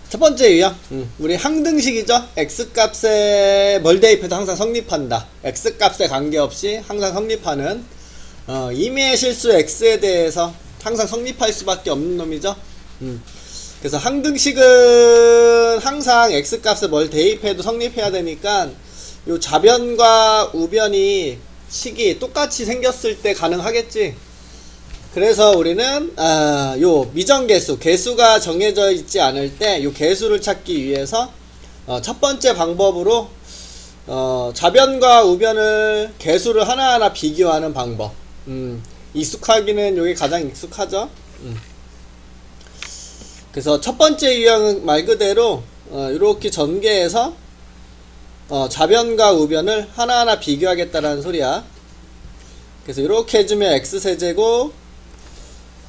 첫 번째 유형, 우리 항등식이죠. x값에 뭘 대입해도 항상 성립한다. x값에 관계없이 항상 성립하는 임의의 실수 x에 대해서 항상 성립할 수밖에 없는 놈이죠. 그래서 항등식은 항상 x값에 뭘 대입해도 성립해야 되니까 요 좌변과 우변이 식이 똑같이 생겼을 때 가능하겠지. 그래서 우리는 요 미정계수, 개수가 정해져 있지 않을 때 요 개수를 찾기 위해서 첫 번째 방법으로 좌변과 우변을 개수를 하나하나 비교하는 방법. 익숙하기는 요게 가장 익숙하죠. 그래서 첫 번째 유형은 말 그대로 이렇게 전개해서 좌변과 우변을 하나하나 비교하겠다라는 소리야. 그래서 이렇게 해주면 x세제곱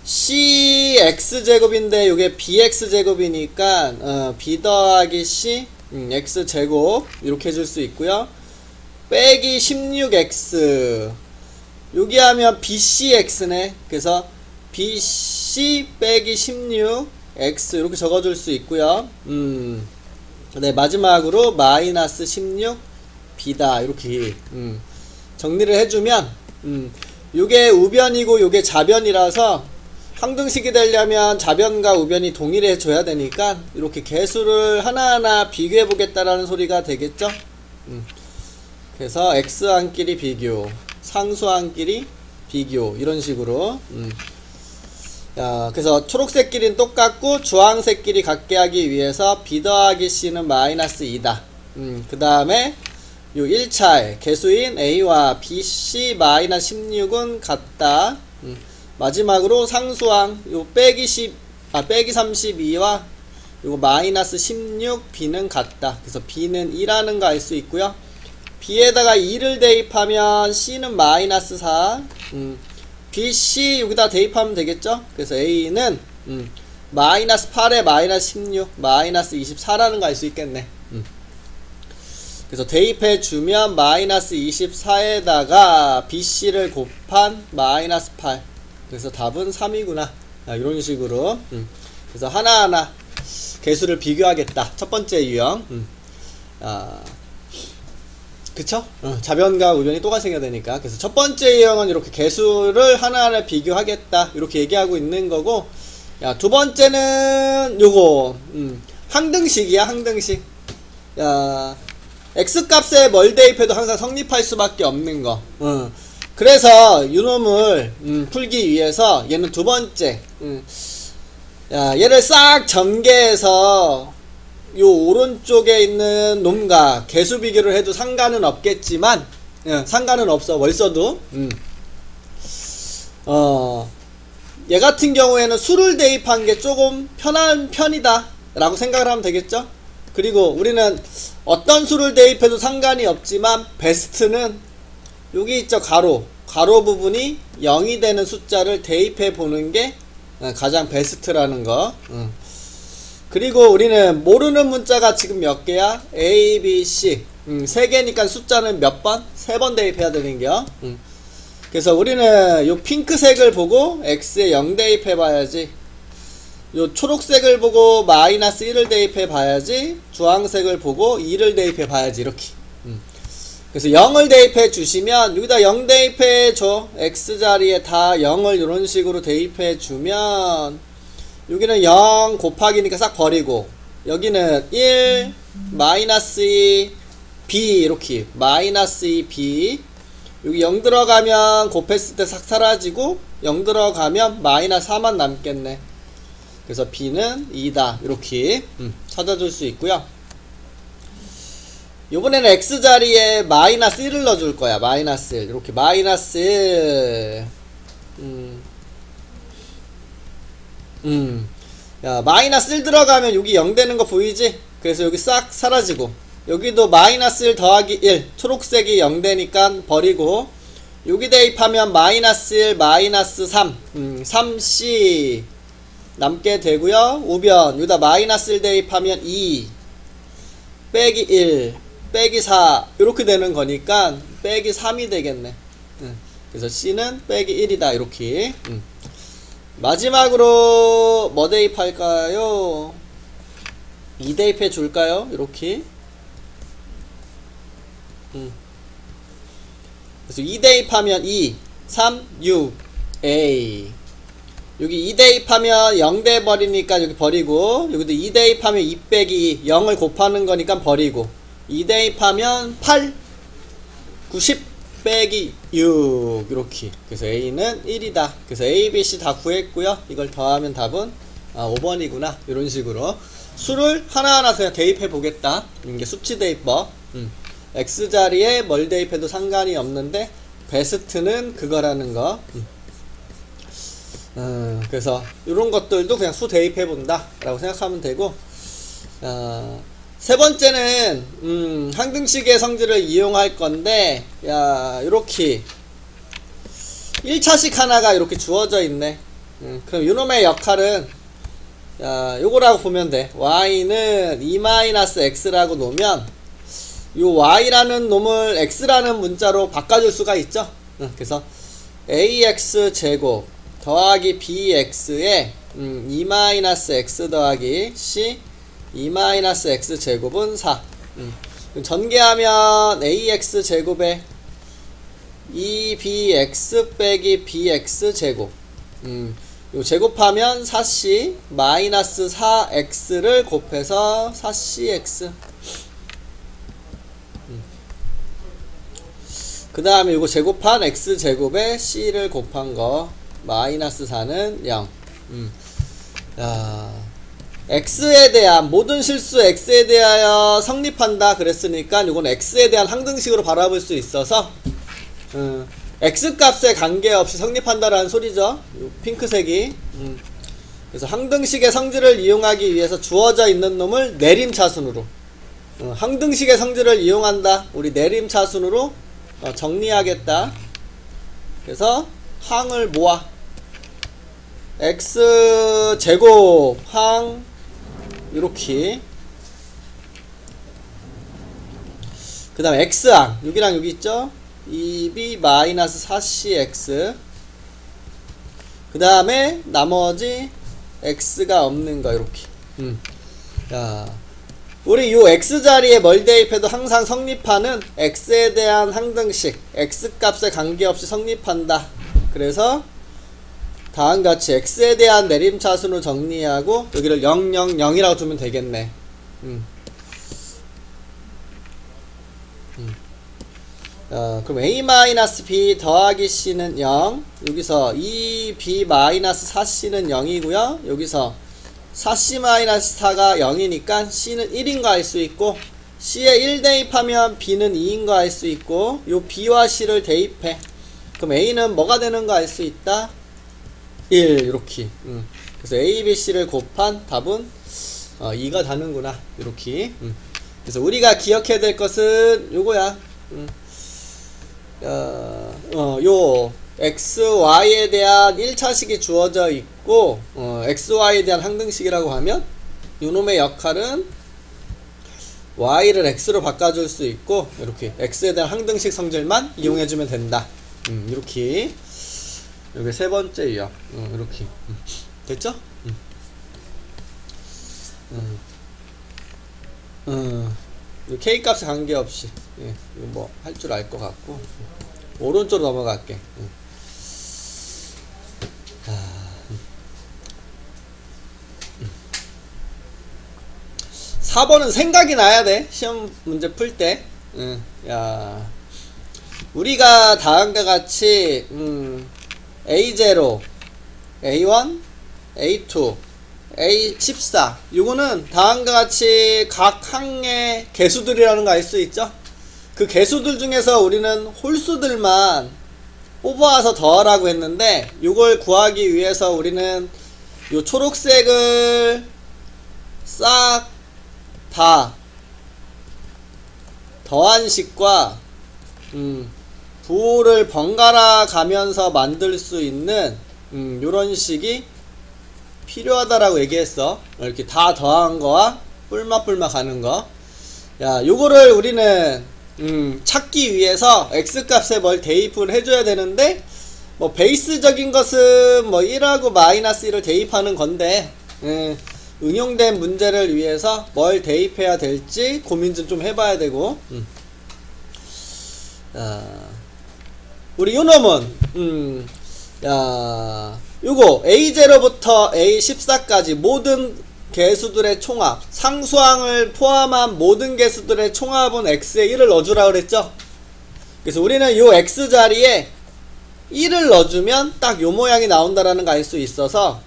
cx제곱인데 요게 bx제곱이니까 b 더하기 c x제곱 이렇게 해줄 수 있고요. 빼기 16x 여기 하면 bcx네. 그래서 bc 빼기 16x 이렇게 적어줄 수 있고요. 네, 마지막으로 마이너스 16b다 이렇게 정리를 해주면 요게 우변이고 요게 좌변이라서 항등식이 되려면 좌변과 우변이 동일해 줘야 되니까 이렇게 개수를 하나하나 비교해 보겠다라는 소리가 되겠죠. 그래서 x항끼리 비교, 상수항끼리 비교 이런 식으로 그래서 초록색끼리는 똑같고 주황색끼리 같게 하기 위해서 b 더하기 c는 마이너스 2다. 그 다음에 요 1차의 개수인 a와 bc 마이너스 16은 같다. 마지막으로 상수항 요 빼기 32와 요거 마이너스 16 b는 같다. 그래서 b는 2라는 거 알 수 있고요. b에다가 2를 대입하면 c는 마이너스 4 bc 여기다 대입하면 되겠죠. 그래서 a는 마이너스 8에 마이너스 16 마이너스 24라는 거 알 수 있겠네. 그래서 대입해 주면 마이너스 24에다가 bc를 곱한 마이너스 8 그래서 답은 3이구나. 이런 식으로 그래서 하나하나 개수를 비교하겠다. 첫 번째 유형. 그쵸? 좌변과 우변이 똑같이 생겨야 되니까. 그래서 첫 번째 유형은 이렇게 개수를 하나하나 비교하겠다 이렇게 얘기하고 있는 거고, 두 번째는 요거 항등식이야. 항등식. x값에 뭘 대입해도 항상 성립할 수밖에 없는 거. 그래서 이놈을 풀기 위해서 얘는 두 번째 얘를 싹 전개해서 요 오른쪽에 있는 놈과 개수 비교를 해도 상관은 없겠지만 상관은 없어. 월서도 얘 같은 경우에는 수를 대입한 게 조금 편한 편이다 라고 생각을 하면 되겠죠. 그리고 우리는 어떤 수를 대입해도 상관이 없지만 베스트는 여기 있죠. 가로 부분이 0이 되는 숫자를 대입해 보는 게 가장 베스트라는 거. 그리고 우리는 모르는 문자가 지금 몇 개야? A, B, C 3개니까 숫자는 몇 번? 3번 대입해야 되는 겨. 그래서 우리는 요 핑크색을 보고 X에 0 대입해 봐야지, 요 초록색을 보고 마이너스 1을 대입해 봐야지, 주황색을 보고 2를 대입해 봐야지. 이렇게. 그래서 0을 대입해 주시면 여기다 0 대입해 줘. X자리에 다 0을 이런 식으로 대입해 주면 여기는 0 곱하기니까 싹 버리고, 여기는 1 마이너스 2 b 이렇게 마이너스 2 b, 여기 0 들어가면 곱했을 때 싹 사라지고 0 들어가면 마이너스 4만 남겠네. 그래서 b는 2다 이렇게 찾아줄 수 있고요. 요번에는 x자리에 마이너스 1을 넣어줄 거야. 마이너스 1 이렇게 마이너스 1 마이너스 1 들어가면 여기 0 되는 거 보이지? 그래서 여기 싹 사라지고, 여기도 마이너스 1 더하기 1 초록색이 0 되니까 버리고, 여기 대입하면 마이너스 1 마이너스 3 3c 남게 되고요. 우변 여기다 마이너스 1 대입하면 2 빼기 1 빼기 4 이렇게 되는 거니까 빼기 3이 되겠네. 그래서 c는 빼기 1이다 이렇게. 마지막으로 뭐 대입할까요? 2 대입해 줄까요? 이렇게. 그래서 2 대입하면 2, 3, 6, A. 여기 2 대입하면 0 돼버리니까 여기 버리고, 여기도 2 대입하면 2 빼기 0을 곱하는 거니까 버리고, 2 대입하면 8, 90 빼기 6, 이렇게. 그래서 A는 1이다. 그래서 A, B, C 다 구했고요. 이걸 더하면 답은 5번이구나. 이런 식으로 수를 하나하나 그냥 대입해 보겠다. 이게 수치 대입법. X자리에 뭘 대입해도 상관이 없는데 베스트는 그거라는 거. 그래서 이런 것들도 그냥 수 대입해 본다 라고 생각하면 되고, 세 번째는 항등식의 성질을 이용할 건데, 요렇게 1차식 하나가 이렇게 주어져 있네. 그럼 요놈의 역할은 요거라고 보면 돼. y는 2-x라고 놓으면 요 y라는 놈을 x라는 문자로 바꿔줄 수가 있죠. 그래서 ax 제곱 더하기 bx에 2-x 더하기 c 2-x 제곱은 4. 전개하면 ax 제곱에 2bx 빼기 bx 제곱. 요 제곱하면 4c 마이너스 4x를 곱해서 4cx. 그 다음에 요거 제곱한 x 제곱에 c를 곱한 거 마이너스 4는 0. x에 대한 모든 실수 x에 대하여 성립한다 그랬으니까 요건 x에 대한 항등식으로 바라볼 수 있어서 x 값에 관계없이 성립한다라는 소리죠. 요 핑크색이. 그래서 항등식의 성질을 이용하기 위해서 주어져 있는 놈을 내림차순으로, 항등식의 성질을 이용한다, 우리 내림차순으로 정리하겠다. 그래서 항을 모아 x 제곱 항 요렇게. 그 다음에 x항 여기랑 여기 있죠. 2b 마이너스 4cx. 그 다음에 나머지 x가 없는 거 이렇게. 우리 요 x자리에 뭘 대입해도 항상 성립하는 x에 대한 항등식, x 값에 관계없이 성립한다. 그래서 다음같이 x에 대한 내림차순으로 정리하고 여기를 0, 0, 0이라고 두면 되겠네. 그럼 a-b 더하기 c는 0. 여기서 2b-4c는 0이고요. 여기서 4c-4가 0이니까 c는 1인 거 알 수 있고, c에 1 대입하면 b는 2인 거 알 수 있고, 요 b와 c를 대입해. 그럼 a는 뭐가 되는 거 알 수 있다? 1 이렇게. 그래서 a, b, c를 곱한 답은 2가 다는구나 이렇게. 그래서 우리가 기억해야 될 것은 요거야. 요 x, y에 대한 1차식이 주어져 있고, x, y에 대한 항등식이라고 하면 요놈의 역할은 y를 x로 바꿔줄 수 있고, 이렇게 x에 대한 항등식 성질만 이용해주면 된다. 이렇게. 여기 세 번째요. 이렇게. 됐죠? k 값에 관계없이, 이거 뭐 할 줄 알 것 같고, 오른쪽으로 넘어갈게. 4번은 생각이 나야 돼. 시험 문제 풀 때. 우리가 다음과 같이 A0, A1, A2, A14 요거는 다음과 같이 각 항의 개수들이라는 거 알 수 있죠? 그 개수들 중에서 우리는 홀수들만 뽑아와서 더하라고 했는데, 요걸 구하기 위해서 우리는 요 초록색을 싹 다 더한 식과 부호를 번갈아 가면서 만들 수 있는 요런 식이 필요하다라고 얘기했어. 이렇게 다 더한 거와 뿔마뿔마 가는 거. 요거를 우리는 찾기 위해서 x 값에 뭘 대입을 해줘야 되는데, 뭐 베이스적인 것은 뭐 1하고 마이너스 1을 대입하는 건데, 응용된 문제를 위해서 뭘 대입해야 될지 고민 좀 해봐야 되고. 우리 요놈은 요거 A0부터 A14까지 모든 개수들의 총합, 상수항을 포함한 모든 개수들의 총합은 x에 1을 넣어주라 그랬죠. 그래서 우리는 요 x 자리에 1을 넣어주면 딱 요 모양이 나온다라는 거 알 수 있어서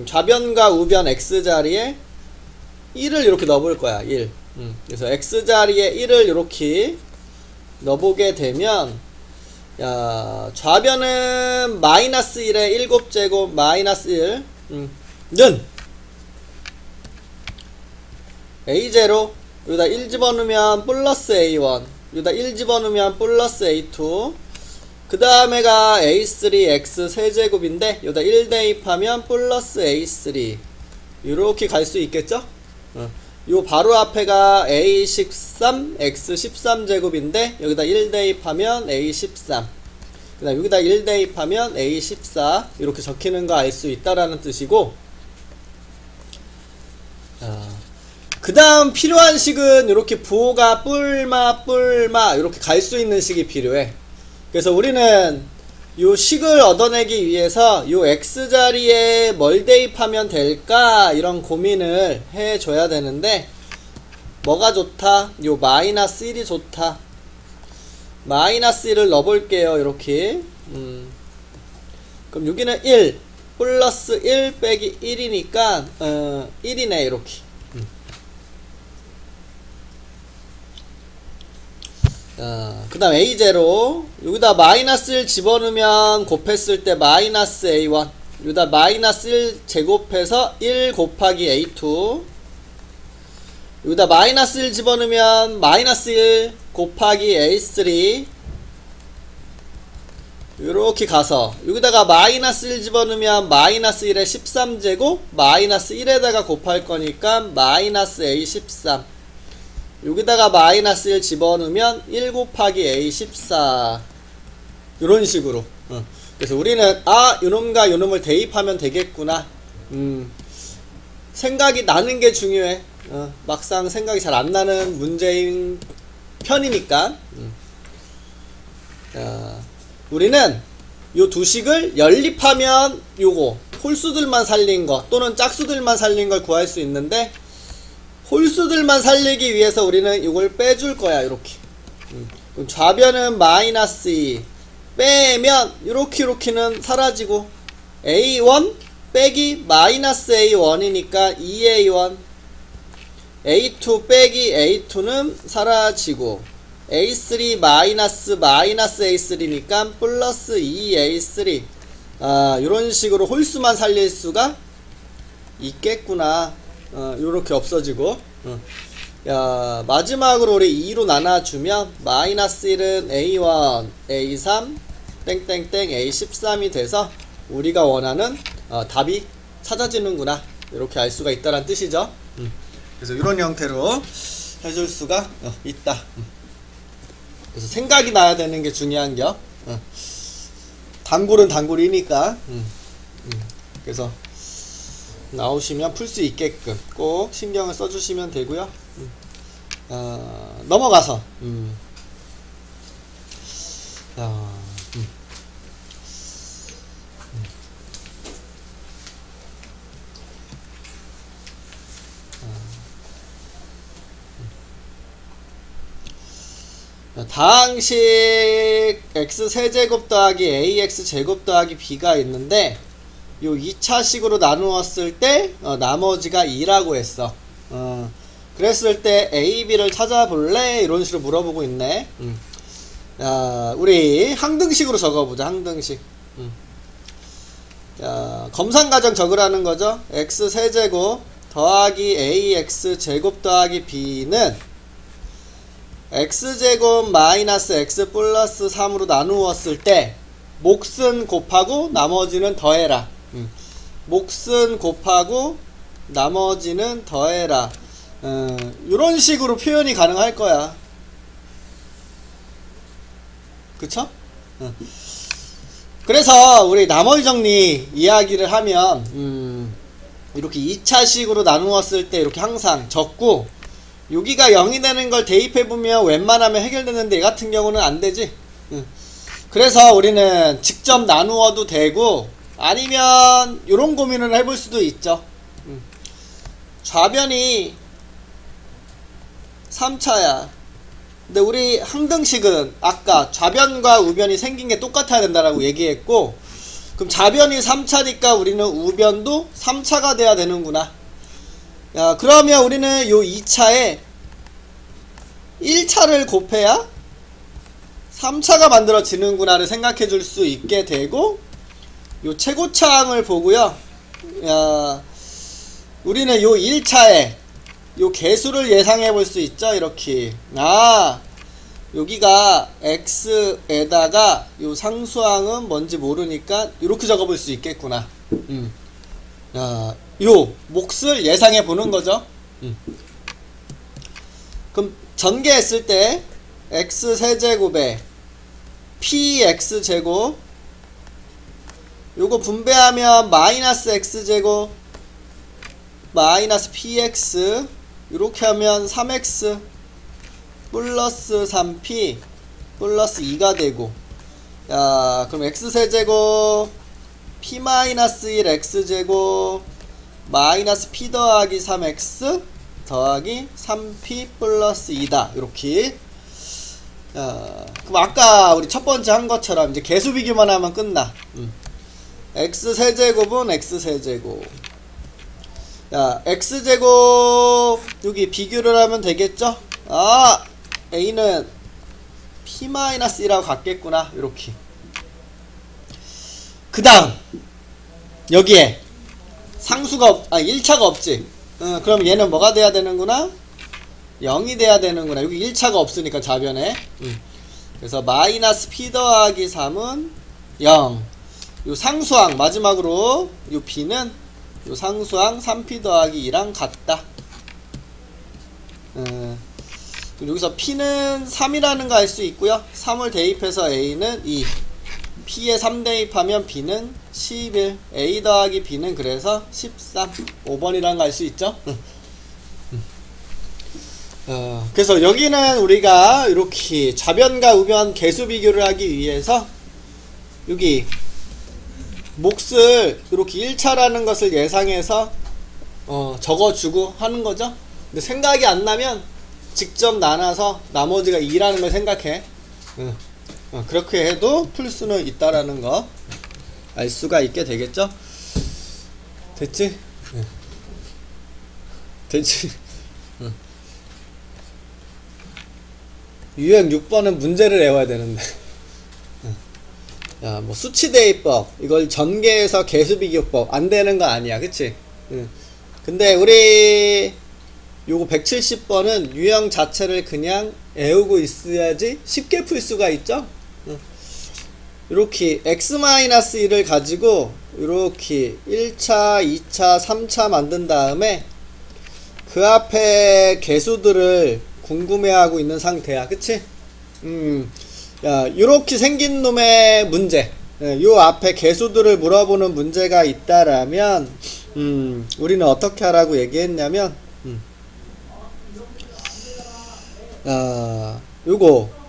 좌변과 우변 x 자리에 1을 이렇게 넣어볼 거야. 1. 그래서 x 자리에 1을 이렇게 넣어보게 되면, 좌변은 마이너스 1의 7제곱 마이너스 1 는 A0 여기다 1 집어넣으면 플러스 A1 여기다 1 집어넣으면 플러스 A2 그 다음에가 A3 X 세제곱인데 여기다 1 대입하면 플러스 A3 이렇게 갈 수 있겠죠? 요 바로 앞에가 A13 X 13제곱인데 여기다 1 대입하면 A13 그 다음 여기다 1 대입하면 A14 이렇게 적히는 거 알 수 있다라는 뜻이고, 그 다음 필요한 식은 이렇게 부호가 뿔마 이렇게 갈 수 있는 식이 필요해. 그래서 우리는 요 식을 얻어내기 위해서 요 x자리에 뭘 대입하면 될까 이런 고민을 해줘야 되는데, 뭐가 좋다? 요 마이너스 1이 좋다. 마이너스 1을 넣어볼게요. 이렇게 그럼 여기는 1 플러스 1 빼기 1이니까 1이네 이렇게. 그 다음 A0 여기다 마이너스 1 집어넣으면 곱했을 때 마이너스 A1 여기다 마이너스 1 제곱해서 1 곱하기 A2 여기다 마이너스 1 집어넣으면 마이너스 1 곱하기 A3 요렇게 가서 여기다가 마이너스 1 집어넣으면 마이너스 1에 13제곱 마이너스 1에다가 곱할 거니까 마이너스 A13 여기다가 마이너스 1 집어넣으면 1 곱하기 A14 요런 식으로. 그래서 우리는 요놈과 요놈을 대입하면 되겠구나. 생각이 나는 게 중요해. 막상 생각이 잘 안 나는 문제인 편이니까. 우리는 요 두 식을 연립하면 요거 홀수들만 살린 거 또는 짝수들만 살린 걸 구할 수 있는데, 홀수들만 살리기 위해서 우리는 이걸 빼줄 거야. 이렇게. 그럼 좌변은 마이너스 2 빼면 이렇게는 사라지고 A1 빼기 마이너스 A1이니까 2A1 A2 빼기 A2는 사라지고 A3 마이너스 A3니까 플러스 2A3 이런 식으로 홀수만 살릴 수가 있겠구나. 요렇게 없어지고. 마지막으로 우리 2로 나눠주면 마이너스 1은 A1 A3 땡땡땡 A13이 돼서 우리가 원하는 답이 찾아지는구나 이렇게 알 수가 있다는 뜻이죠. 그래서 이런 형태로 해줄 수가 있다. 그래서 생각이 나야 되는 게 중요한 겨. 단골은 단골이니까. 그래서 나오시면 풀 수 있게끔 꼭 신경을 써주시면 되고요. 넘어가서 다항식 x세제곱 더하기 ax제곱 더하기 b가 있는데, 요 2차식으로 나누었을 때 나머지가 2라고 했어. 그랬을 때 A, B를 찾아볼래? 이런 식으로 물어보고 있네. 우리 항등식으로 적어보자. 항등식. 검산가정 적으라는 거죠. x세제곱 더하기 ax제곱 더하기 b는 x제곱 마이너스 x 플러스 3으로 나누었을 때 몫은 곱하고 나머지는 더해라. 몫은 곱하고 나머지는 더해라. 이런 식으로 표현이 가능할 거야. 그쵸? 그래서 우리 나머지 정리 이야기를 하면 이렇게 2차식으로 나누었을 때 이렇게 항상 적고, 여기가 0이 되는 걸 대입해보면 웬만하면 해결되는데 얘 같은 경우는 안 되지. 그래서 우리는 직접 나누어도 되고, 아니면 요런 고민을 해볼 수도 있죠. 좌변이 3차야. 근데 우리 항등식은 아까 좌변과 우변이 생긴 게 똑같아야 된다라고 얘기했고, 그럼 좌변이 3차니까 우리는 우변도 3차가 돼야 되는구나. 야, 그러면 우리는 요 2차에 1차를 곱해야 3차가 만들어지는구나를 생각해 줄 수 있게 되고, 요 최고차항을 보고요. 야, 우리는 요 1차에 요 개수를 예상해 볼 수 있죠. 이렇게. 아, 여기가 x에다가 요 상수항은 뭔지 모르니까 이렇게 적어 볼 수 있겠구나. 야, 요 몫을 예상해 보는 거죠. 그럼 전개했을 때 x 세제곱에 px제곱, 요거 분배하면 마이너스 x제곱 마이너스 px, 이렇게 하면 3x 플러스 3p 플러스 2가 되고, 야, 그럼 x세제곱 p 마이너스 1 x제곱 마이너스 p 더하기 3x 더하기 3p 플러스 2다. 이렇게. 그럼 아까 우리 첫 번째 한 것처럼 이제 개수 비교만 하면 끝나. x세제곱은 x세제곱, 야, x제곱 여기 비교를 하면 되겠죠? 아, a는 p-1하고 같겠구나. 이렇게. 그 다음 여기에 상수가 1차가 없지. 그럼 얘는 뭐가 돼야 되는구나? 0이 돼야 되는구나. 여기 1차가 없으니까 좌변에. 그래서 마이너스 p 더하기 3은 0. 요 상수항 마지막으로 요 b는 요 상수항 3p 더하기 2랑 같다. 여기서 p는 3이라는 거 알 수 있고요. 3을 대입해서 a는 2, p에 3 대입하면 b는 11, a 더하기 b는 그래서 13, 5번이라는 거 알 수 있죠. 그래서 여기는 우리가 이렇게 좌변과 우변 개수 비교를 하기 위해서 여기 몫을 이렇게 1차라는 것을 예상해서 적어주고 하는 거죠. 근데 생각이 안 나면 직접 나눠서 나머지가 2라는 걸 생각해. 그렇게 해도 풀 수는 있다라는 거 알 수가 있게 되겠죠. 됐지? 됐지? 유형 6번은 문제를 외워야 되는데. 야, 뭐 수치대입법 이걸 전개해서 개수비교법 안 되는 거 아니야, 그치? 근데 우리 요거 170번은 유형 자체를 그냥 외우고 있어야지 쉽게 풀 수가 있죠. 이렇게 x-1을 가지고 이렇게 1차, 2차, 3차 만든 다음에 그 앞에 개수들을 궁금해하고 있는 상태야, 그치? 야, 요렇게 생긴 놈의 문제, 요 앞에 개수들을 물어보는 문제가 있다라면 우리는 어떻게 하라고 얘기했냐면 요거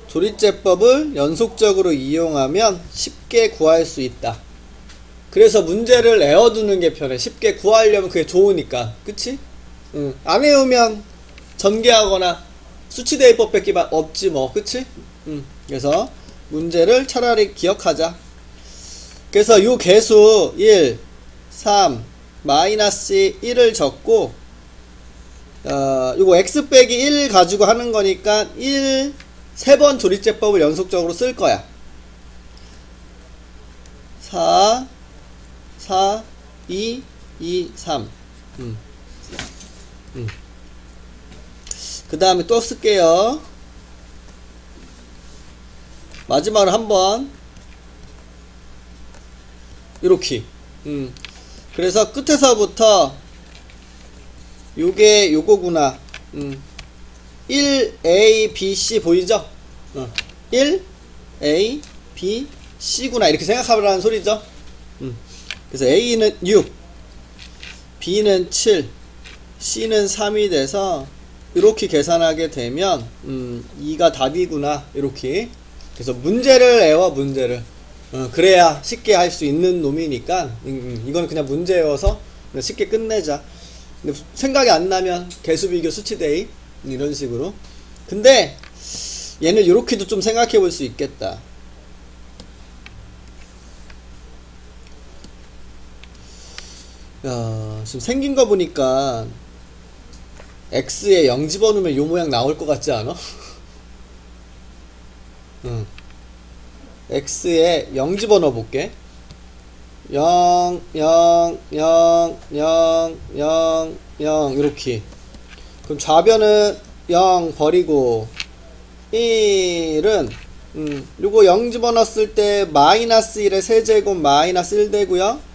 조리제법을 연속적으로 이용하면 쉽게 구할 수 있다. 그래서 문제를 외워두는 게 편해. 쉽게 구하려면 그게 좋으니까, 그치? 안 외우면 전개하거나 수치대입법밖에 없지 뭐, 그치? 그래서 문제를 차라리 기억하자. 그래서 요 개수 1, 3, 마이너스 1을 적고, 요거 x 빼기 1 가지고 하는 거니까 1, 3번 조리제법을 연속적으로 쓸 거야. 4, 4, 2, 2, 3. 그 다음에 또 쓸게요. 마지막으로 한번 요렇게. 그래서 끝에서부터 요게 요거구나. 1A, B, C 보이죠? 1A, B, C구나 이렇게 생각하라는 소리죠. 그래서 A는 6, B는 7, C는 3이 돼서 이렇게 계산하게 되면 2가 답이구나 이렇게. 그래서 문제를 외워 문제를. 그래야 쉽게 할 수 있는 놈이니까 이건 그냥 문제 외워서 쉽게 끝내자. 근데 생각이 안 나면 개수 비교 수치 대입 이런 식으로. 근데 얘는 이렇게도 좀 생각해 볼 수 있겠다. 야, 지금 생긴 거 보니까 X에 0 집어넣으면 요 모양 나올 것 같지 않아? X에 0 집어넣어 볼게. 0, 0, 0, 0, 0, 0 이렇게. 그럼 좌변은 0 버리고 1은 요거 0 집어넣었을 때 마이너스 1의 세제곱 마이너스 1 되고요.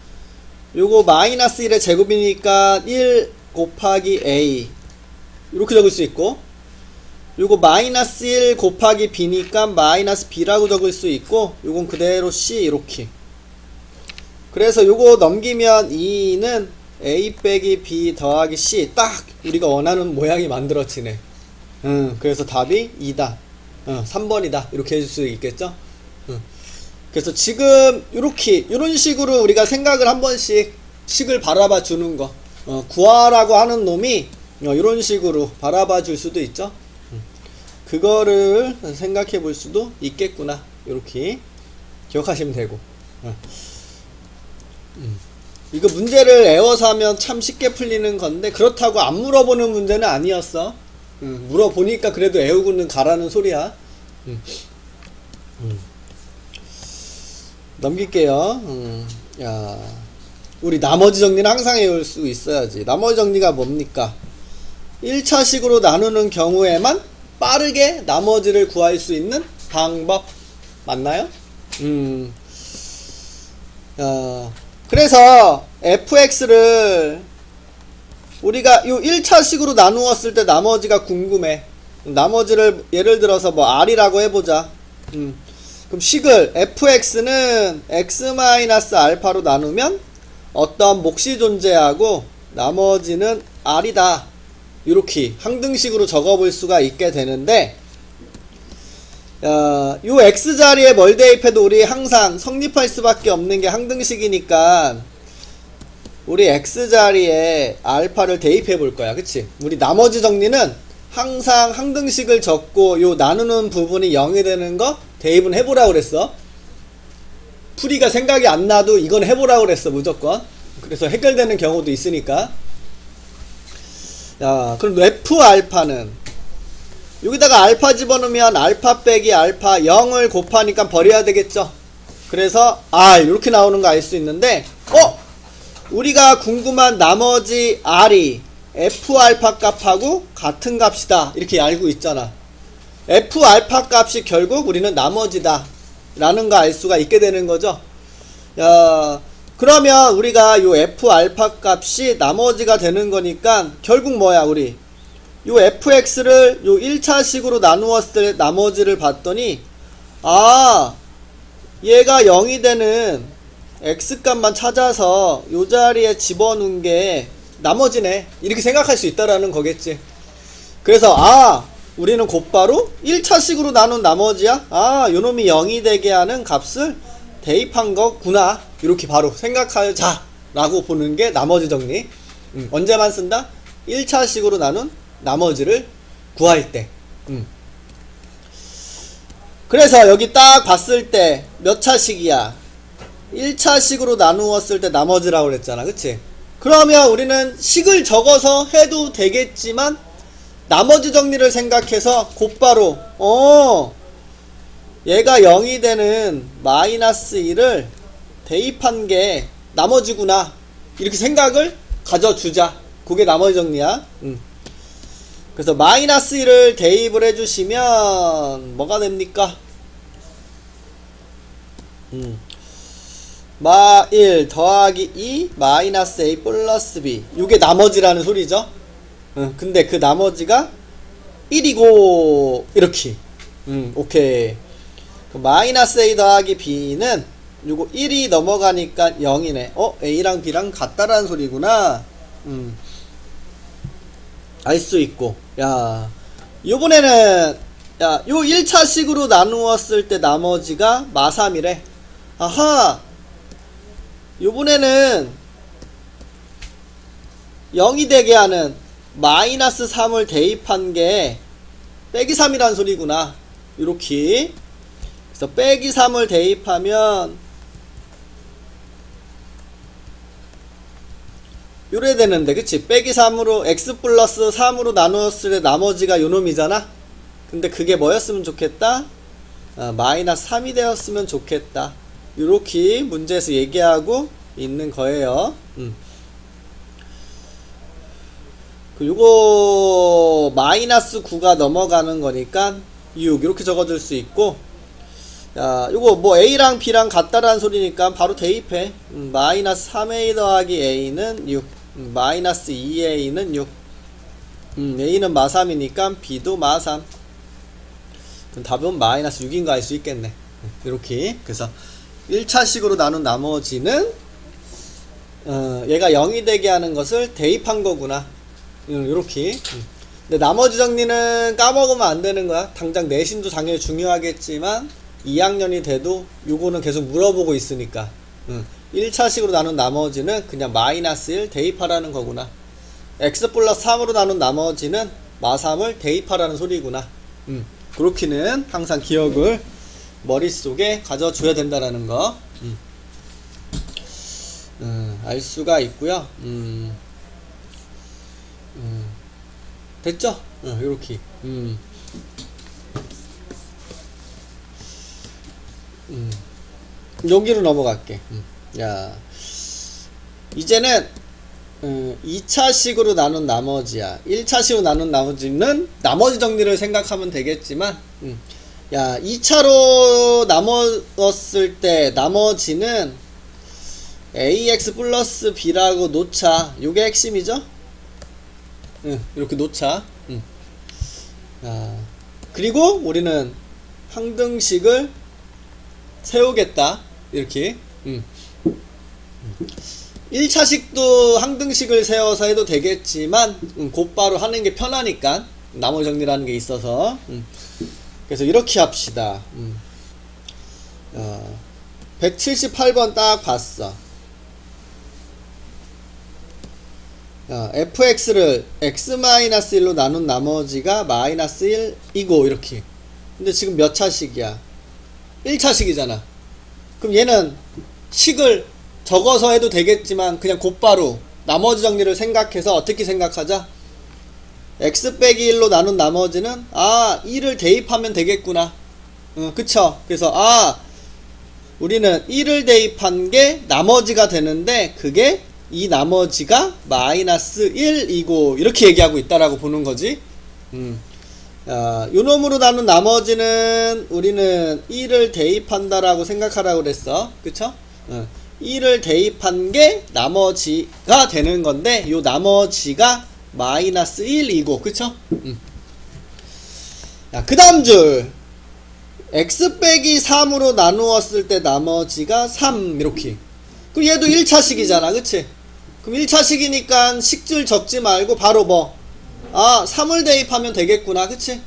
요거 마이너스 1의 제곱이니까 1 곱하기 A 이렇게 적을 수 있고, 요거 마이너스 1 곱하기 B니까 마이너스 B라고 적을 수 있고, 요건 그대로 C 이렇게. 그래서 요거 넘기면 2는 A 빼기 B 더하기 C 딱 우리가 원하는 모양이 만들어지네. 그래서 답이 2다. 3번이다. 이렇게 해줄 수 있겠죠? 그래서 지금 요렇게 요런 식으로 우리가 생각을 한 번씩 식을 바라봐 주는 거. 구하라고 하는 놈이 요런 식으로 바라봐 줄 수도 있죠. 그거를 생각해 볼 수도 있겠구나. 요렇게 기억하시면 되고. 이거 문제를 외워서 하면 참 쉽게 풀리는 건데 그렇다고 안 물어보는 문제는 아니었어. 물어보니까 그래도 외우고는 가라는 소리야. 넘길게요. 야, 우리 나머지 정리는 항상 외울 수 있어야지. 나머지 정리가 뭡니까? 1차식으로 나누는 경우에만 빠르게 나머지를 구할 수 있는 방법 맞나요? 그래서 fx를 우리가 요 1차식으로 나누었을 때 나머지가 궁금해. 나머지를 예를 들어서 뭐 r이라고 해보자. 그럼 식을 fx는 x-알파로 나누면 어떤 몫이 존재하고 나머지는 r이다. 이렇게 항등식으로 적어볼 수가 있게 되는데, 요 x자리에 뭘 대입해도 우리 항상 성립할 수밖에 없는 게 항등식이니까 우리 x자리에 알파를 대입해 볼 거야. 그치? 우리 나머지 정리는 항상 항등식을 적고 요 나누는 부분이 0이 되는 거 대입은 해보라고 그랬어. 풀이가 생각이 안 나도 이건 해보라고 그랬어 무조건. 그래서 해결되는 경우도 있으니까. 야, 그럼 F알파는 여기다가 알파 집어넣으면 알파 빼기 알파 0을 곱하니까 버려야 되겠죠. 그래서 R 이렇게 나오는 거 알 수 있는데, 우리가 궁금한 나머지 R이 F알파 값하고 같은 값이다 이렇게 알고 있잖아. F알파 값이 결국 우리는 나머지다 라는 거 알 수가 있게 되는 거죠. 야, 그러면 우리가 요 F알파 값이 나머지가 되는 거니까 결국 뭐야, 우리 요 fx를 요 1차식으로 나누었을 때 나머지를 봤더니, 얘가 0이 되는 x값만 찾아서 요 자리에 집어넣은 게 나머지네 이렇게 생각할 수 있다라는 거겠지. 그래서 우리는 곧바로 1차식으로 나눈 나머지야, 요놈이 0이 되게 하는 값을 대입한 거구나 이렇게 바로 생각하자 라고 보는 게 나머지 정리. 언제만 쓴다? 1차식으로 나눈 나머지를 구할 때. 그래서 여기 딱 봤을 때 몇 차식이야? 1차식으로 나누었을 때 나머지라고 그랬잖아. 그치? 그러면 우리는 식을 적어서 해도 되겠지만 나머지 정리를 생각해서 곧바로 얘가 0이 되는 마이너스 1을 대입한 게 나머지구나 이렇게 생각을 가져주자. 그게 나머지 정리야. 그래서 마이너스 1을 대입을 해주시면 뭐가 됩니까? 마1 더하기 2 마이너스 a 플러스 b, 이게 나머지라는 소리죠. 근데 그 나머지가 1이고 이렇게. 오케이. 마이너스 a 더하기 b는 요거 1이 넘어가니까 0이네. a랑 b랑 같다라는 소리구나. 알 수 있고. 야, 요번에는 야, 요 1차식으로 나누었을 때 나머지가 마3이래. 아하, 요번에는 0이 되게 하는 마이너스 3을 대입한 게 빼기 3이란 소리구나. 요렇게. 그래서 빼기 3을 대입하면 요래 되는데, 그치? 빼기 3으로 x 플러스 3으로 나누었을 때 나머지가 요놈이잖아. 근데 그게 뭐였으면 좋겠다? 마이너스 3이 되었으면 좋겠다. 요렇게 문제에서 얘기하고 있는 거예요. 요거 마이너스 9가 넘어가는 거니까 6 이렇게 적어줄 수 있고, 야, 요거 뭐 a랑 b랑 같다라는 소리니까 바로 대입해. 마이너스 3a 더하기 a는 6, 마이너스 2a는 6. a는 마3이니까 b도 마3. 그럼 답은 마이너스 6인 거 알 수 있겠네. 이렇게. 그래서 1차식으로 나눈 나머지는 얘가 0이 되게 하는 것을 대입한 거구나. 이렇게. 근데 나머지 정리는 까먹으면 안 되는 거야. 당장 내신도 당연히 중요하겠지만 2학년이 돼도 요거는 계속 물어보고 있으니까 1차식으로 나눈 나머지는 그냥 마이너스 1 대입하라는 거구나. x 플러스 3으로 나눈 나머지는 마3을 대입하라는 소리구나. 그렇게는 항상 기억을 머릿속에 가져줘야 된다라는 거 알 수가 있고요. 됐죠? 요렇게. 여기로 넘어갈게. 야, 이제는 2차식으로 나눈 나머지야. 1차식으로 나눈 나머지는 나머지 정리를 생각하면 되겠지만, 야, 2차로 나눴을 때 나머지는 ax 플러스 b라고 놓자. 요게 핵심이죠? 이렇게 놓자. 그리고 우리는 항등식을 세우겠다. 이렇게. 1차식도 항등식을 세워서 해도 되겠지만 곧바로 하는 게 편하니까 나머지 정리라는 게 있어서 그래서 이렇게 합시다. 178번 딱 봤어. fx를 x-1로 나눈 나머지가 마이너스 1이고 이렇게. 근데 지금 몇 차식이야? 1차식이잖아. 그럼 얘는 식을 적어서 해도 되겠지만 그냥 곧바로 나머지 정리를 생각해서 어떻게 생각하자? x 빼기 1로 나눈 나머지는 1을 대입하면 되겠구나. 그쵸? 그래서 우리는 1을 대입한 게 나머지가 되는데 그게 이 나머지가 마이너스 1이고 이렇게 얘기하고 있다라고 보는 거지. 요 놈으로 나눈 나머지는 우리는 1을 대입한다라고 생각하라고 그랬어. 그쵸? 1을 대입한 게 나머지가 되는 건데 요 나머지가 마이너스 1이고 그쵸? 그 다음 줄 x 빼기 3으로 나누었을 때 나머지가 3 이렇게. 그럼 얘도 1차식이잖아. 그치? 그럼 1차식이니까 식줄 적지 말고 바로 뭐 3을 대입하면 되겠구나. 그치?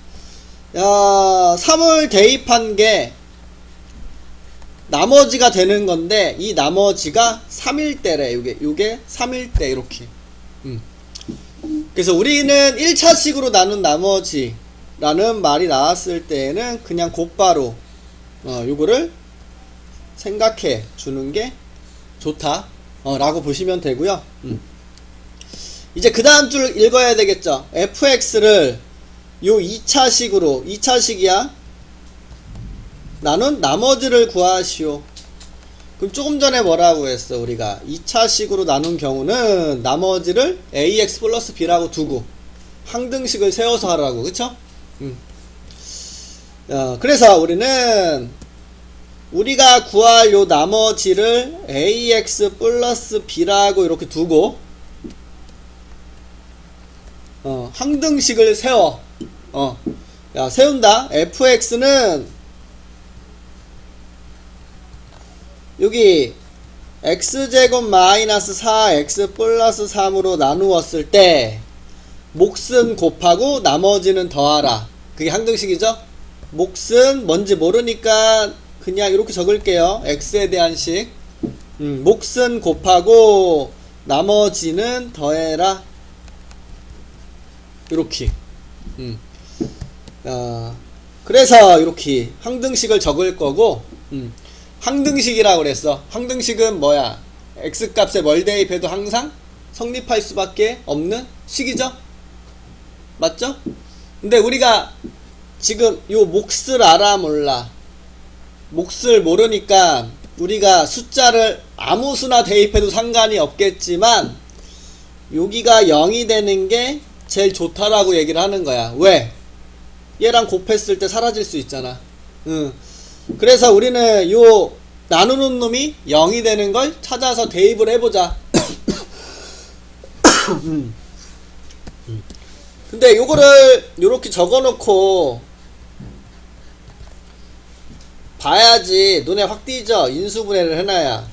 야, 3을 대입한 게 나머지가 되는 건데 이 나머지가 3일 때래. 요게 3일 때 이렇게. 그래서 우리는 1차식으로 나눈 나머지라는 말이 나왔을 때에는 그냥 곧바로 요거를 생각해 주는 게 좋다 라고 보시면 되고요. 이제 그 다음 줄 읽어야 되겠죠. fx를 요 2차식으로 2차식이야 나눈 나머지를 구하시오. 그럼 조금 전에 뭐라고 했어? 우리가 2차식으로 나눈 경우는 나머지를 ax 플러스 b라고 두고 항등식을 세워서 하라고. 그쵸? 그래서 우리는 우리가 구할 요 나머지를 ax 플러스 b라고 이렇게 두고 항등식을 세워. 세운다. fx는 여기 x제곱 마이너스 4x 플러스 3으로 나누었을 때 몫은 곱하고 나머지는 더하라. 그게 항등식이죠? 몫은 뭔지 모르니까 그냥 이렇게 적을게요. x에 대한 식. 몫은 곱하고 나머지는 더해라. 이렇게. 그래서 이렇게 항등식을 적을 거고, 항등식이라고 그랬어. 항등식은 뭐야? x값에 뭘 대입해도 항상 성립할 수밖에 없는 식이죠? 맞죠? 근데 우리가 지금 요 몫을 알아 몰라? 몫을 모르니까 우리가 숫자를 아무 수나 대입해도 상관이 없겠지만 여기가 0이 되는 게 제일 좋다라고 얘기를 하는 거야. 왜? 얘랑 곱했을 때 사라질 수 있잖아. 그래서 우리는 요 나누는 놈이 0이 되는 걸 찾아서 대입을 해보자. 근데 요거를 요렇게 적어놓고 봐야지 눈에 확 띄죠. 인수분해를 해놔야.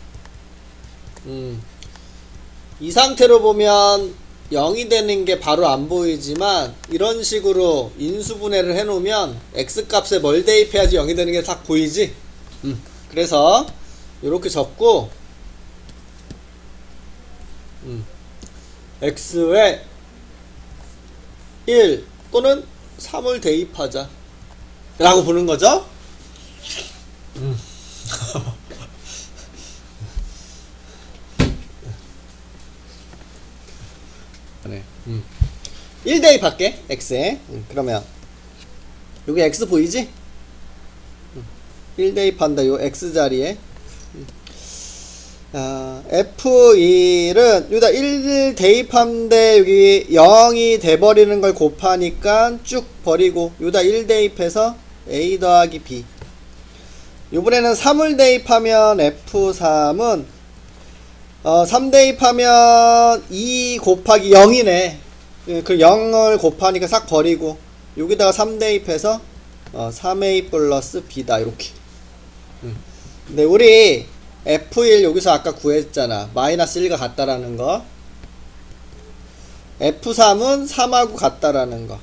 이 상태로 보면 0이 되는 게 바로 안 보이지만 이런 식으로 인수분해를 해놓으면 x값에 뭘 대입해야지 0이 되는 게 딱 보이지. 그래서 요렇게 적고 x에 1 또는 3을 대입하자 라고 보는 거죠. 네. 1 대입할게 x에. 그러면 여기 x 보이지? 1 대입한다 요 x 자리에. F1은 여기다 1 대입하는데 여기 0이 돼버리는 걸 곱하니까 쭉 버리고 여기다 1 대입해서 A 더하기 B. 요번에는 3을 대입하면 F3은 3 대입하면 2 곱하기 0이네. 그 0을 곱하니까 싹 버리고 여기다가 3 대입해서 3A 플러스 B다 이렇게. 근데 우리 F1 여기서 아까 구했잖아. 마이너스 1과 같다라는 거. F3은 3하고 같다라는 거.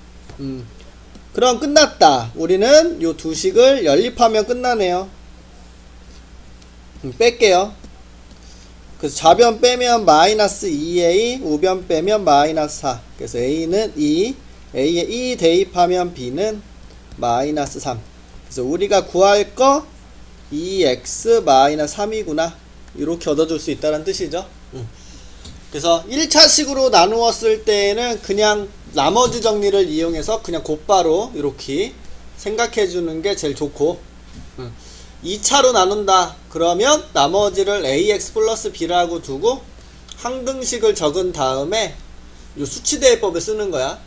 그럼 끝났다. 우리는 요 두 식을 연립하면 끝나네요. 뺄게요. 그래서 좌변 빼면 마이너스 2A, 우변 빼면 마이너스 4. 그래서 A는 2, A에 2 대입하면 B는 마이너스 3. 그래서 우리가 구할 거 2x 마이너스 3이구나. 이렇게 얻어줄 수 있다는 뜻이죠. 그래서 1차식으로 나누었을 때는 그냥 나머지 정리를 이용해서 그냥 곧바로 이렇게 생각해 주는 게 제일 좋고, 2차로 나눈다 그러면 나머지를 ax 플러스 b라고 두고 항등식을 적은 다음에 요 수치대입법을 쓰는 거야.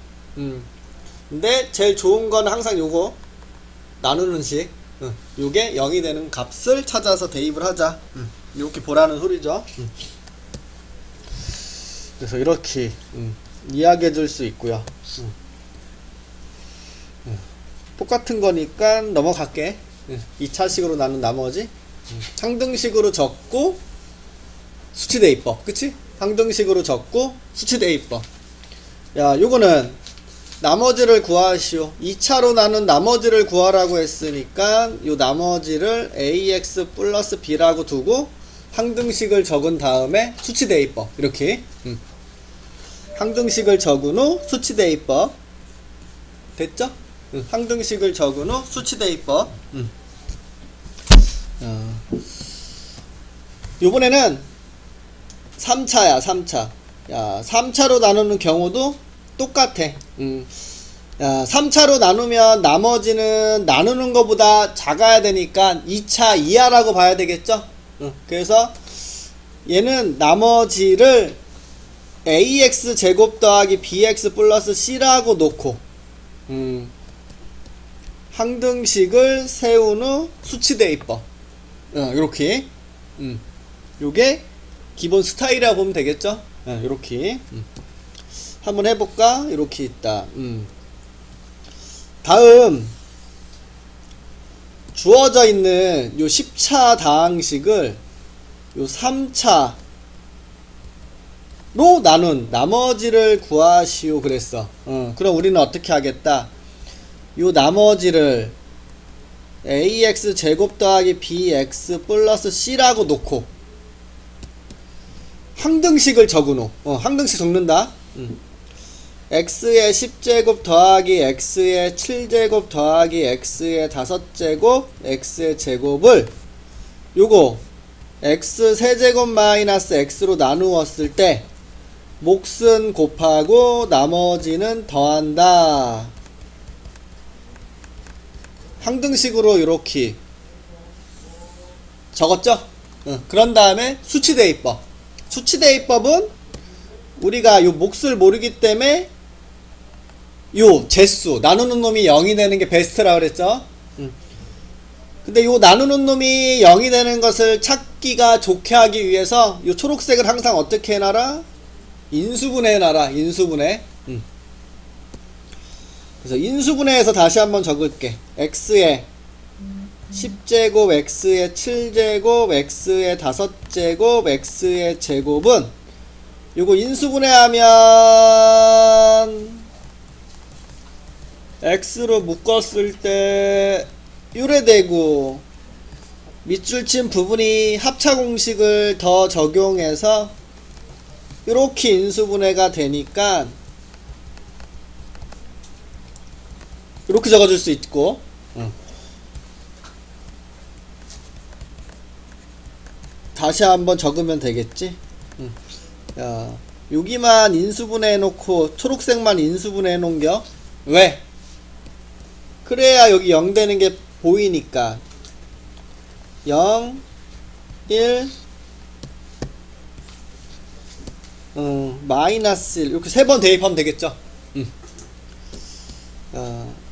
근데 제일 좋은 건 항상 요거 나누는 식. 요게 0이 되는 값을 찾아서 대입을 하자. 이렇게 보라는 소리죠. 그래서 이렇게 이야기해 줄 수 있고요. 똑같은 거니까 넘어갈게. 2차식으로 나눈 나머지 항등식으로 적고 수치대입법. 그치? 항등식으로 적고 수치대입법. 야, 요거는 나머지를 구하시오. 2차로 나눈 나머지를 구하라고 했으니까 요 나머지를 ax 플러스 b라고 두고 항등식을 적은 다음에 수치대입법. 이렇게 항등식을 적은 후 수치대입법. 됐죠? 항등식을 적은 후 수치대입법. 요번에는 3차야 3차. 야, 3차로 나누는 경우도 똑같아. 3차로 나누면 나머지는 나누는 것보다 작아야 되니까 2차 이하라고 봐야 되겠죠. 그래서 얘는 나머지를 ax 제곱 더하기 bx 플러스 c라고 놓고 항등식을 세운 후 수치대입법. 요렇게 요게 기본 스타일이라고 보면 되겠죠. 요렇게 한번 해볼까? 이렇게 있다. 다음 주어져 있는 요 10차 다항식을 요 3차로 나눈 나머지를 구하시오 그랬어. 그럼 우리는 어떻게 하겠다? 요 나머지를 ax 제곱 더하기 bx 플러스 c라고 놓고 항등식을 적어놓. 항등식 적는다. x의 10제곱 더하기 x의 7제곱 더하기 x의 5제곱 x의 제곱을 요거 x 세제곱 마이너스 x로 나누었을 때 몫은 곱하고 나머지는 더한다. 항등식으로 이렇게 적었죠? 그런 다음에 수치대입법. 수치대입법은 우리가 요 몫을 모르기 때문에 요 제수 나누는 놈이 0이 되는 게 베스트라 그랬죠? 근데 요 나누는 놈이 0이 되는 것을 찾기가 좋게 하기 위해서 요 초록색을 항상 어떻게 해놔라? 인수분해 해놔라. 인수분해. 그래서 인수분해해서 다시 한번 적을게. x의 10제곱, x의 7제곱, x의 5제곱, x의 제곱은 요거 인수분해하면 x로 묶었을 때 요래되고 밑줄 친 부분이 합차 공식을 더 적용해서 이렇게 인수분해가 되니까 이렇게 적어줄 수 있고 다시 한번 적으면 되겠지. 야, 여기만 인수분해 해놓고 초록색만 인수분해 해놓은겨. 왜? 그래야 여기 0 되는 게 보이니까 0 1 마이너스 1 이렇게 3번 대입하면 되겠죠.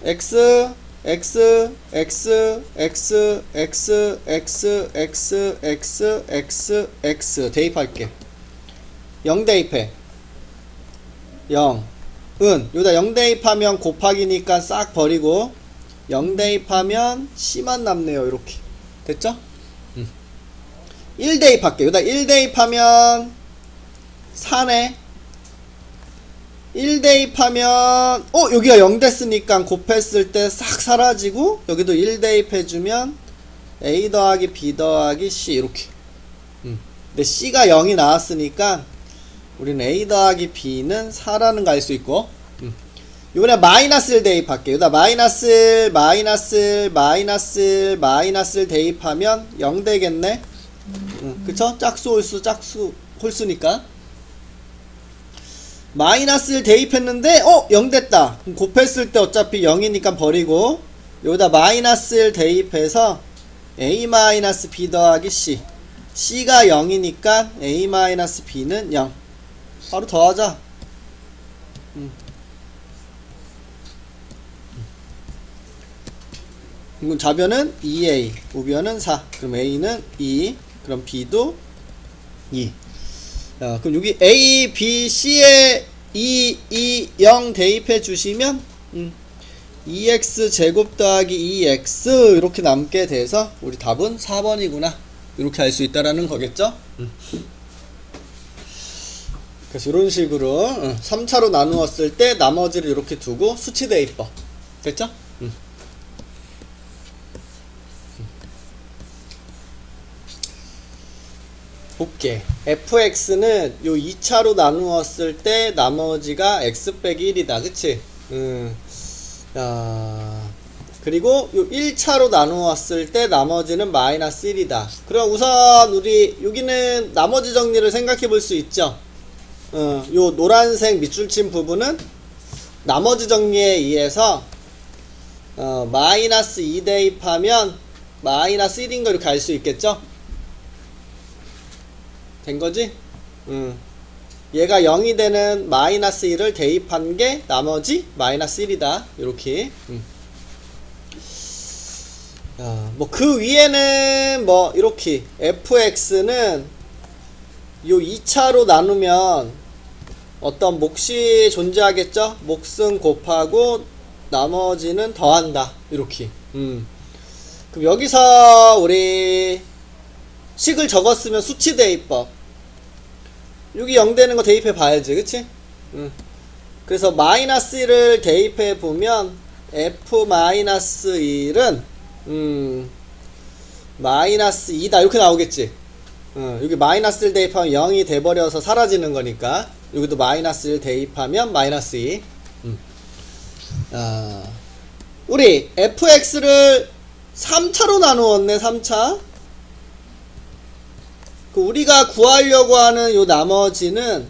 x x x x x x x x x x 대입할게. 0 대입해. 0 은 여기다 0 대입하면 곱하기니까 싹 버리고 0 대입하면 c만 남네요. 이렇게 됐죠? 1 대입할게. 여기다 1 대입하면 4네. 1 대입하면 여기가 0 됐으니까 곱했을 때 싹 사라지고 여기도 1 대입해주면 a 더하기 b 더하기 c 이렇게. 근데 c가 0이 나왔으니까 우리는 a 더하기 b는 4라는 거 알 수 있고 이번에 마이너스를 대입할게. 여기다 마이너스 마이너스를 대입하면 0 되겠네. 그쵸? 짝수 홀수 짝수 홀수니까 마이너스를 대입했는데 0 됐다. 그럼 곱했을 때 어차피 0이니까 버리고 여기다 마이너스를 대입해서 a 마이너스 b 더하기 c c가 0이니까 a 마이너스 b는 0 바로 더하자. 그럼 좌변은 2a 우변은 4 그럼 a는 2 그럼 b도 2. 그럼 여기 A, B, C에 2, 0 대입해 주시면 2x 제곱 더하기 2x 이렇게 남게 돼서 우리 답은 4번이구나 이렇게 알 수 있다라는 거겠죠? 그래서 이런 식으로 3차로 나누었을 때 나머지를 이렇게 두고 수치 대입법 됐죠? 볼게. fx는 요 2차로 나누었을 때 나머지가 x 빼기 1이다. 그치? 그리고 요 1차로 나누었을 때 나머지는 마이너스 1이다. 그럼 우선 우리 여기는 나머지 정리를 생각해 볼 수 있죠? 요 노란색 밑줄 친 부분은 나머지 정리에 의해서 마이너스 2 대입하면 마이너스 1인 거 이렇게 알 수 있겠죠? 된 거지? 얘가 0이 되는 마이너스 1을 대입한 게 나머지 마이너스 1이다. 요렇게. 뭐 그 위에는 뭐 이렇게 fx는 요 2차로 나누면 어떤 몫이 존재하겠죠? 몫은 곱하고 나머지는 더한다. 이렇게. 그럼 여기서 우리 식을 적었으면 수치 대입법. 여기 0 되는 거 대입해 봐야지, 그치? 그래서 마이너스 1을 대입해 보면 f-1은 마이너스 2다 이렇게 나오겠지. 여기 마이너스 1 대입하면 0이 돼버려서 사라지는 거니까 여기도 마이너스 1 대입하면 마이너스 2. 우리 fx를 3차로 나누었네. 3차. 우리가 구하려고 하는 요 나머지는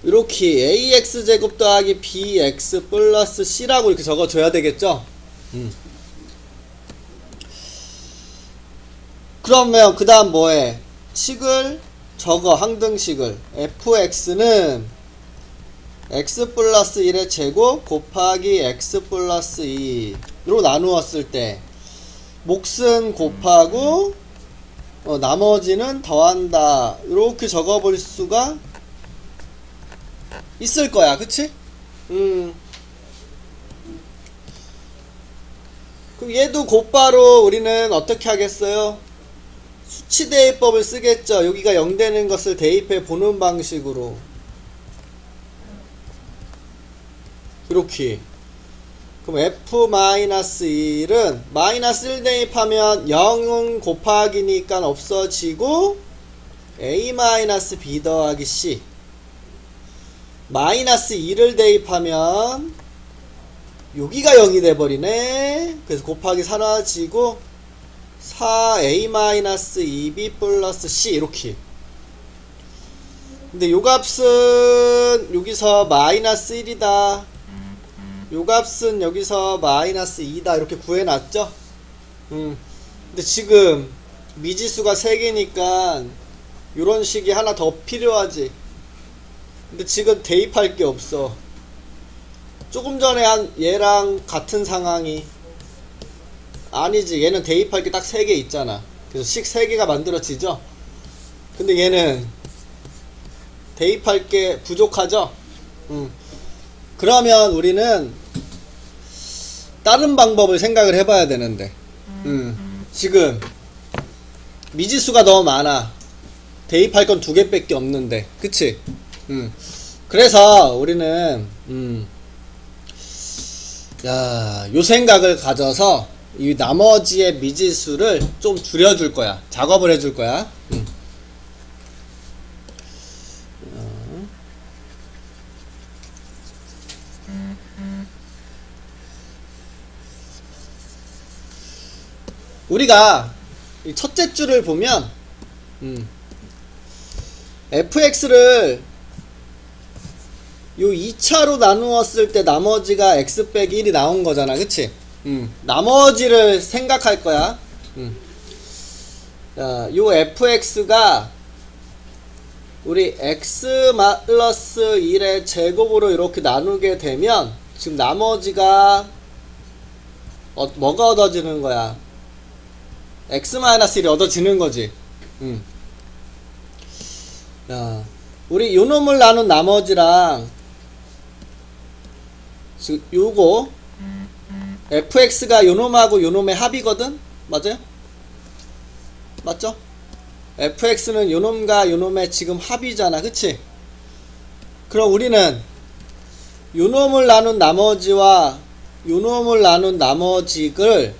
이렇게 ax제곱 더하기 bx 플러스 c라고 이렇게 적어줘야 되겠죠. 그러면 그 다음 뭐해? 식을 적어. 항등식을 fx는 x 플러스 1의 제곱 곱하기 x 플러스 2로 나누었을 때 몫은 곱하고 나머지는 더한다. 이렇게 적어볼 수가 있을 거야. 그치? 그럼 얘도 곧바로 우리는 어떻게 하겠어요? 수치 대입법을 쓰겠죠. 여기가 0 되는 것을 대입해 보는 방식으로. 이렇게. 그럼 f-1은 마이너스 1 대입하면 0은 곱하기니까 없어지고 a-b 더하기 c. 마이너스 2를 대입하면 여기가 0이 돼버리네. 그래서 곱하기 사라지고 4a-2b 플러스 c 이렇게. 근데 요 값은 여기서 마이너스 1이다. 요 값은 여기서 마이너스 2다 이렇게 구해놨죠. 근데 지금 미지수가 3개니까 요런 식이 하나 더 필요하지. 근데 지금 대입할 게 없어. 조금 전에 한 얘랑 같은 상황이 아니지. 얘는 대입할 게 딱 3개 있잖아. 그래서 식 3개가 만들어지죠. 근데 얘는 대입할 게 부족하죠. 그러면 우리는 다른 방법을 생각을 해봐야 되는데 지금 미지수가 너무 많아. 대입할 건 2개밖에 없는데, 그치? 그래서 우리는 요 생각을 가져서 이 나머지의 미지수를 좀 줄여줄 거야. 작업을 해줄 거야. 우리가 이 첫째 줄을 보면 fx를 요 2차로 나누었을 때 나머지가 x 빼기 1이 나온 거잖아. 그치? 나머지를 생각할 거야. 요 fx가 우리 x 플러스 1의 제곱으로 이렇게 나누게 되면 지금 나머지가 뭐가 얻어지는 거야? x-1이 얻어지는 거지. 우리 요놈을 나눈 나머지랑 지금 요거 fx가 요놈하고 요놈의 합이거든? 맞아요? 맞죠? fx는 요놈과 요놈의 지금 합이잖아. 그치? 그럼 우리는 요놈을 나눈 나머지와 요놈을 나눈 나머지를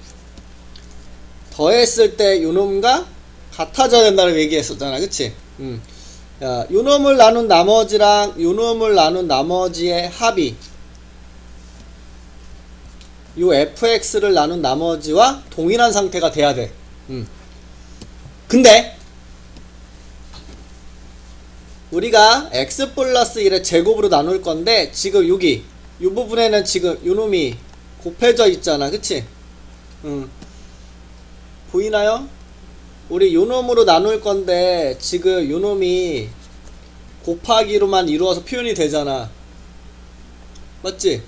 더했을 때 요놈과 같아져야 된다고 얘기했었잖아. 그치? 요놈을 나눈 나머지랑 요놈을 나눈 나머지의 합이 요 fx를 나눈 나머지와 동일한 상태가 돼야 돼. 근데 우리가 x 플러스 1의 제곱으로 나눌 건데 지금 여기 요 부분에는 지금 요놈이 곱해져 있잖아. 그치? 보이나요? 우리 요놈으로 나눌 건데 지금 요놈이 곱하기로만 이루어서 표현이 되잖아. 맞지?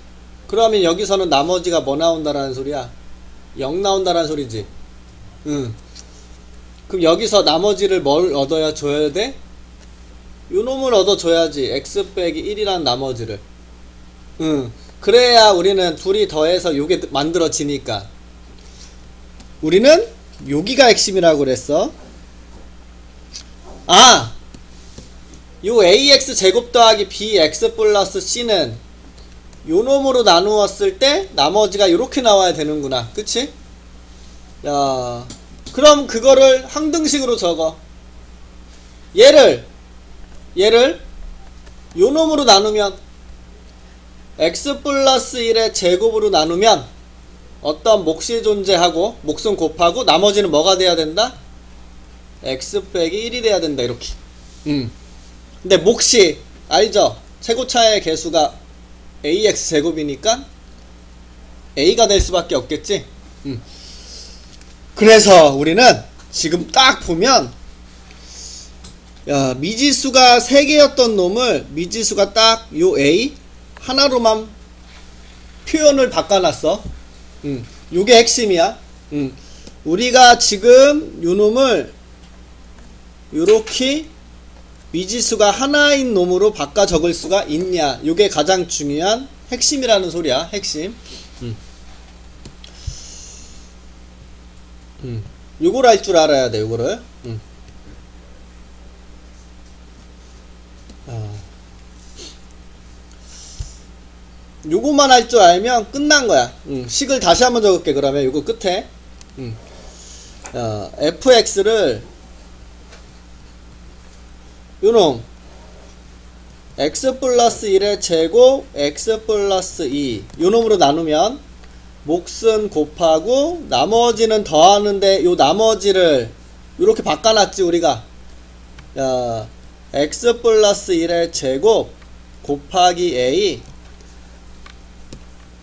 그러면 여기서는 나머지가 뭐 나온다라는 소리야? 0 나온다라는 소리지. 그럼 여기서 나머지를 뭘 얻어야 줘야 돼? 요놈을 얻어줘야지. x 빼기 1이란 나머지를. 그래야 우리는 둘이 더해서 요게 만들어지니까. 우리는 여기가 핵심이라고 그랬어. 아! 요 ax 제곱 더하기 bx 플러스 c는 요 놈으로 나누었을 때 나머지가 요렇게 나와야 되는구나. 그치? 야, 그럼 그거를 항등식으로 적어. 얘를 요 놈으로 나누면 x 플러스 1의 제곱으로 나누면 어떤 몫이 존재하고 몫은 곱하고 나머지는 뭐가 돼야 된다? x 빼기 1이 돼야 된다. 이렇게. 근데 몫이 알죠? 최고차의 개수가 ax 제곱이니까 a가 될 수밖에 없겠지. 그래서 우리는 지금 딱 보면 야, 미지수가 3개였던 놈을 미지수가 딱 요 a 하나로만 표현을 바꿔놨어. 요게 핵심이야. 우리가 지금 요 놈을 요렇게 미지수가 하나인 놈으로 바꿔 적을 수가 있냐, 요게 가장 중요한 핵심이라는 소리야. 핵심. 요걸 할 줄 알아야 돼. 요거를. 요거만 할 줄 알면 끝난 거야. 식을 다시 한번 적을게. 그러면 요거 끝에 fx를 요놈 x 플러스 1의 제곱 x 플러스 2 요놈으로 나누면 몫은 곱하고 나머지는 더하는데 요 나머지를 요렇게 바꿔놨지 우리가. x 플러스 1의 제곱 곱하기 a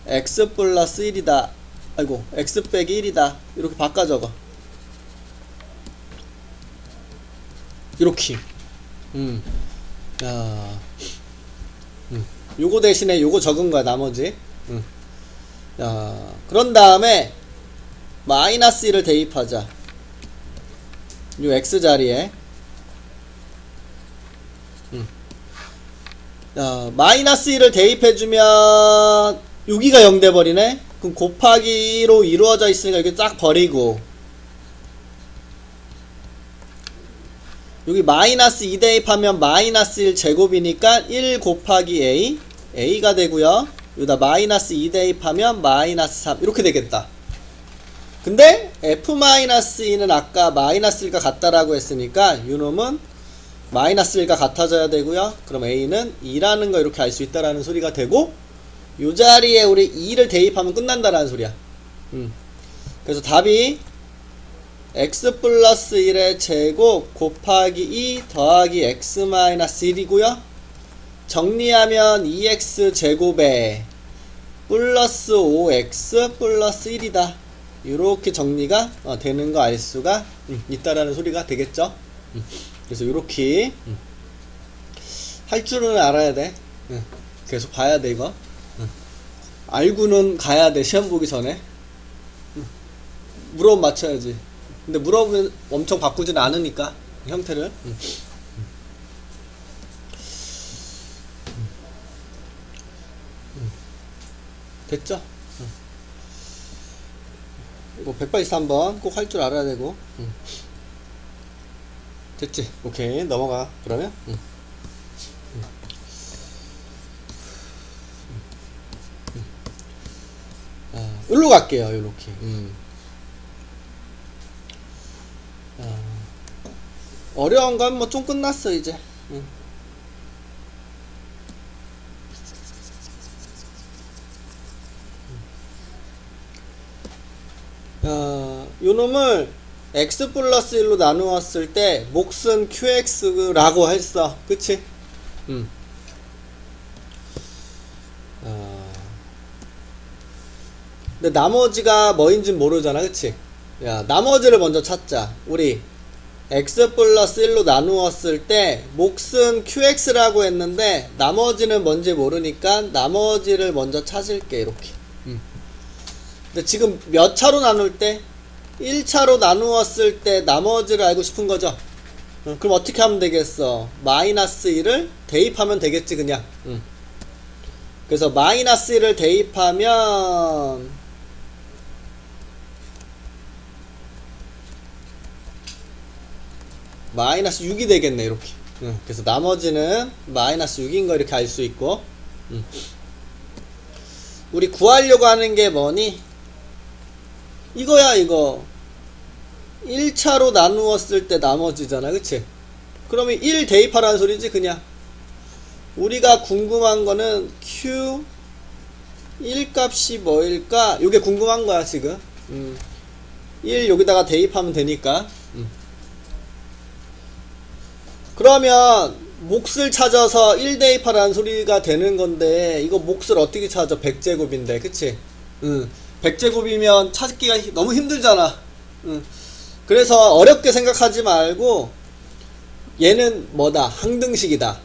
x 플러스 1이다. 아이고 x 빼기 1이다. 이렇게 바꿔 적어. 이렇게. 요거 대신에 요거 적은 거야. 나머지. 그런 다음에 마이너스 1을 대입하자. 요 x 자리에. 마이너스 1을 대입해주면 여기가 0 돼버리네. 그럼 곱하기로 이루어져 있으니까 이렇게 쫙 버리고 여기 마이너스 2 대입하면 마이너스 1 제곱이니까 1 곱하기 a가 되고요. 여기다 마이너스 2 대입하면 마이너스 3 이렇게 되겠다. 근데 f-2는 아까 마이너스 1과 같다라고 했으니까 요놈은 마이너스 1과 같아져야 되고요. 그럼 a는 2라는 거 이렇게 알 수 있다라는 소리가 되고, 요 자리에 우리 2를 대입하면 끝난다라는 소리야. 그래서 답이 x 플러스 1의 제곱 곱하기 2 더하기 x 마이너스 1이고요. 정리하면 2x 제곱에 플러스 5x 플러스 1이다. 이렇게 정리가 되는 거 알 수가 있다라는 소리가 되겠죠. 그래서 이렇게 할 줄은 알아야 돼. 계속 봐야 돼 이거. 알고는 가야 돼. 시험 보기 전에 물어보면 맞춰야지. 근데 물어보면 엄청 바꾸지는 않으니까 형태를. 됐죠? 이거 183번 꼭 할 줄 알아야 되고. 됐지? 오케이, 넘어가. 그러면 여기로 갈게요. 이렇게. 어려운 건 뭐 좀 끝났어 이제. 요 놈을 x 플러스 1로 나누었을 때 몫은 qx라고 했어. 그치? 근데 나머지가 뭐인진 모르잖아. 그치? 야, 나머지를 먼저 찾자. 우리 x 플러스 1로 나누었을 때 몫은 qx라고 했는데 나머지는 뭔지 모르니까 나머지를 먼저 찾을게. 이렇게. 근데 지금 몇 차로 나눌 때? 1차로 나누었을 때 나머지를 알고 싶은 거죠. 그럼 어떻게 하면 되겠어? 마이너스 1을 대입하면 되겠지 그냥. 그래서 마이너스 1을 대입하면 마이너스 6이 되겠네 이렇게. 그래서 나머지는 마이너스 6인 거 이렇게 알 수 있고. 우리 구하려고 하는 게 뭐니? 이거야 이거. 1차로 나누었을 때 나머지잖아 그치? 그러면 1 대입하라는 소리지 그냥. 우리가 궁금한 거는 Q 1 값이 뭐일까? 요게 궁금한 거야 지금. 1 여기다가 대입하면 되니까. 그러면 몫을 찾아서 1 대입하라는 소리가 되는 건데, 이거 몫을 어떻게 찾아? 100제곱인데 그치? 100제곱이면 찾기가 너무 힘들잖아. 그래서 어렵게 생각하지 말고 얘는 뭐다? 항등식이다.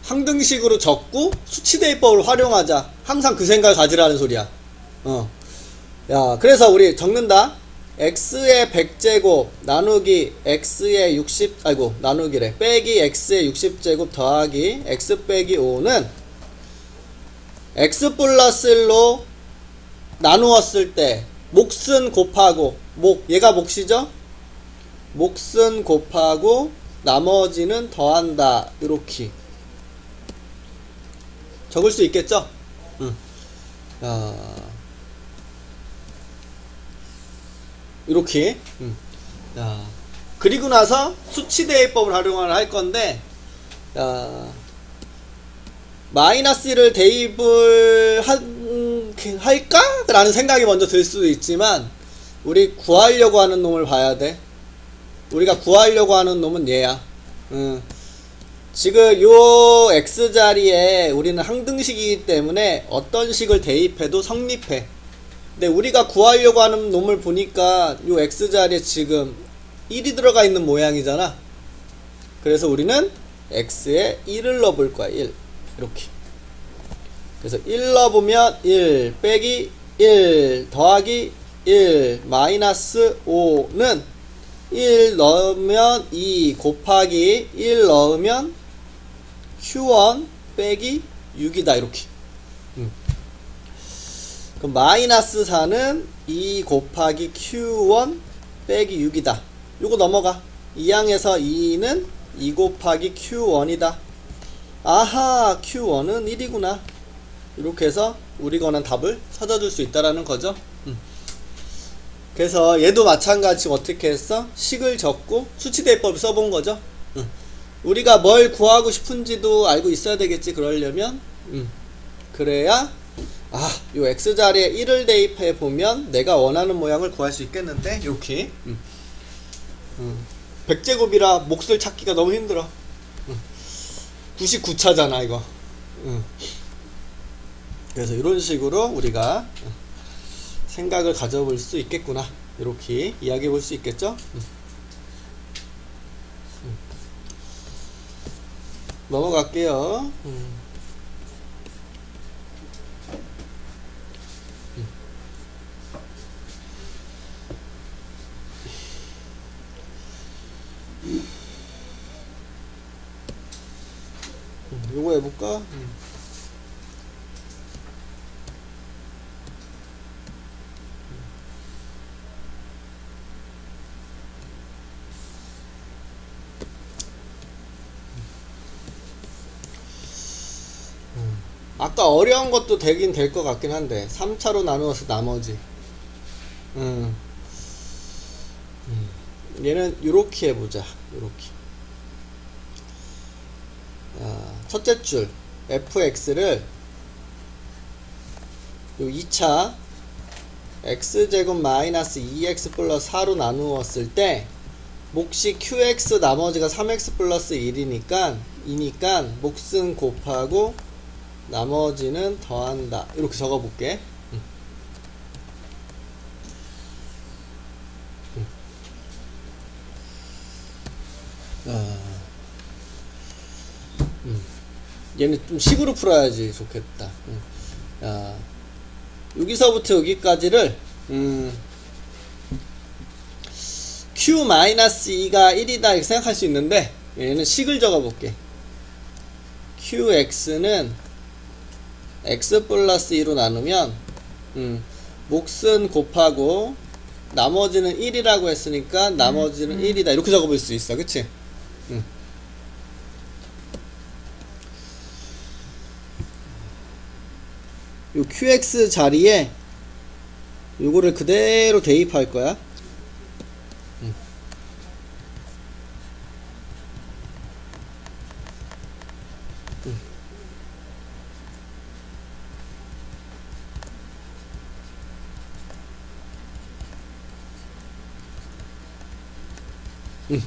항등식으로 적고 수치대입법을 활용하자. 항상 그 생각을 가지라는 소리야. 야, 그래서 우리 적는다. x의 100제곱 나누기 x의 60, 아이고 나누기래, 빼기 x의 60제곱 더하기 x 빼기 5는 x 플러스 1로 나누었을 때 몫은 곱하고, 얘가 몫이죠? 몫은 곱하고 나머지는 더한다. 이렇게 적을 수 있겠죠? 이렇게. 그리고 나서 수치대입법을 활용을 할 건데, 마이너스 1을 대입을 할까? 라는 생각이 먼저 들 수도 있지만, 우리 구하려고 하는 놈을 봐야 돼. 우리가 구하려고 하는 놈은 얘야. 지금 요 x자리에 우리는 항등식이기 때문에 어떤 식을 대입해도 성립해. 근데 우리가 구하려고 하는 놈을 보니까 요 x자리에 지금 1이 들어가 있는 모양이잖아. 그래서 우리는 x에 1을 넣어볼 거야. 1 이렇게. 그래서 1 넣어보면 1 빼기 1 더하기 1 마이너스 5는 1 넣으면 2 곱하기 1 넣으면 q1 빼기 6이다 이렇게. 그럼 마이너스 4는 2 곱하기 q1 빼기 6이다. 요거 넘어가. 2항에서 2는 2 곱하기 q1이다. 아하, q1은 1이구나. 이렇게 해서 우리 권한 답을 찾아줄 수 있다라는 거죠. 그래서 얘도 마찬가지. 어떻게 했어? 식을 적고 수치대입법을 써본 거죠. 우리가 뭘 구하고 싶은지도 알고 있어야 되겠지. 그러려면 그래야 요 x자리에 1을 대입해 보면 내가 원하는 모양을 구할 수 있겠는데, 이렇게 100제곱이라 몫을 찾기가 너무 힘들어. 99차잖아 이거. 그래서 이런 식으로 우리가 생각을 가져볼 수 있겠구나. 이렇게 이야기해 볼 수 있겠죠. 넘어갈게요. 요거 해볼까? 아까 어려운 것도 되긴 될 것 같긴 한데 3차로 나누어서 나머지. 얘는 요렇게 해보자. 요렇게. 첫째 줄 fx를 요 2차 x제곱 마이너스 2x 플러스 4로 나누었을 때 몫이 qx 나머지가 3x 플러스 1이니까 몫은 곱하고 나머지는 더한다. 이렇게 적어볼게. 얘는 좀 식으로 풀어야지 좋겠다. 여기서부터 여기까지를 q-2가 1이다 이렇게 생각할 수 있는데, 얘는 식을 적어볼게. qx는 x 플러스 2로 나누면 몫은 곱하고 나머지는 1이라고 했으니까 나머지는 1이다 이렇게 적어볼 수 있어. 그치? 요 QX 자리에 요거를 그대로 대입할 거야.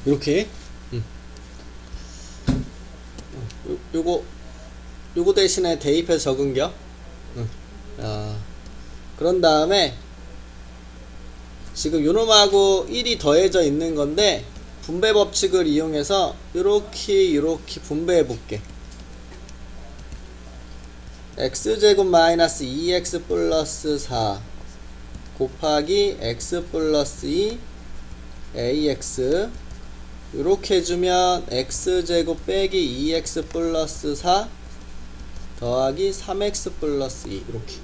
이렇게. 요거 대신에 대입해서 적은겨. 그런 다음에 지금 요놈하고 1이 더해져 있는 건데 분배 법칙을 이용해서 요렇게 분배해 볼게. x제곱 마이너스 2x 플러스 4 곱하기 x 플러스 2 ax 요렇게 해주면 x제곱 빼기 2x 플러스 4 더하기 3x 플러스 2 이렇게.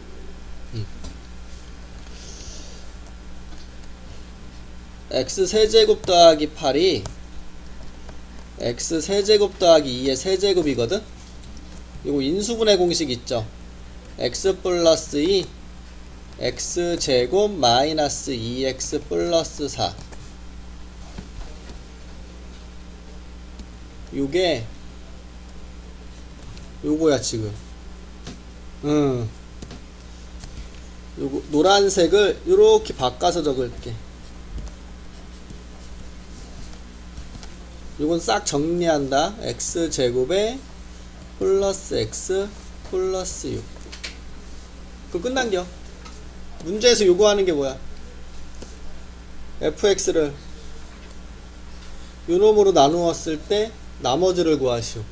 x 세제곱 더하기 8이 x 세제곱 더하기 2의 세제곱이거든. 이거 인수분해 공식 있죠. x 플러스 2 x제곱 마이너스 2x 플러스 4 요게 요거야 지금. 요거 노란색을 요렇게 바꿔서 적을게. 요건 싹 정리한다. x제곱에 플러스 x 플러스 6 그거 끝난겨. 문제에서 요구하는 게 뭐야? fx를 요놈으로 나누었을 때 나머지를 구하시오.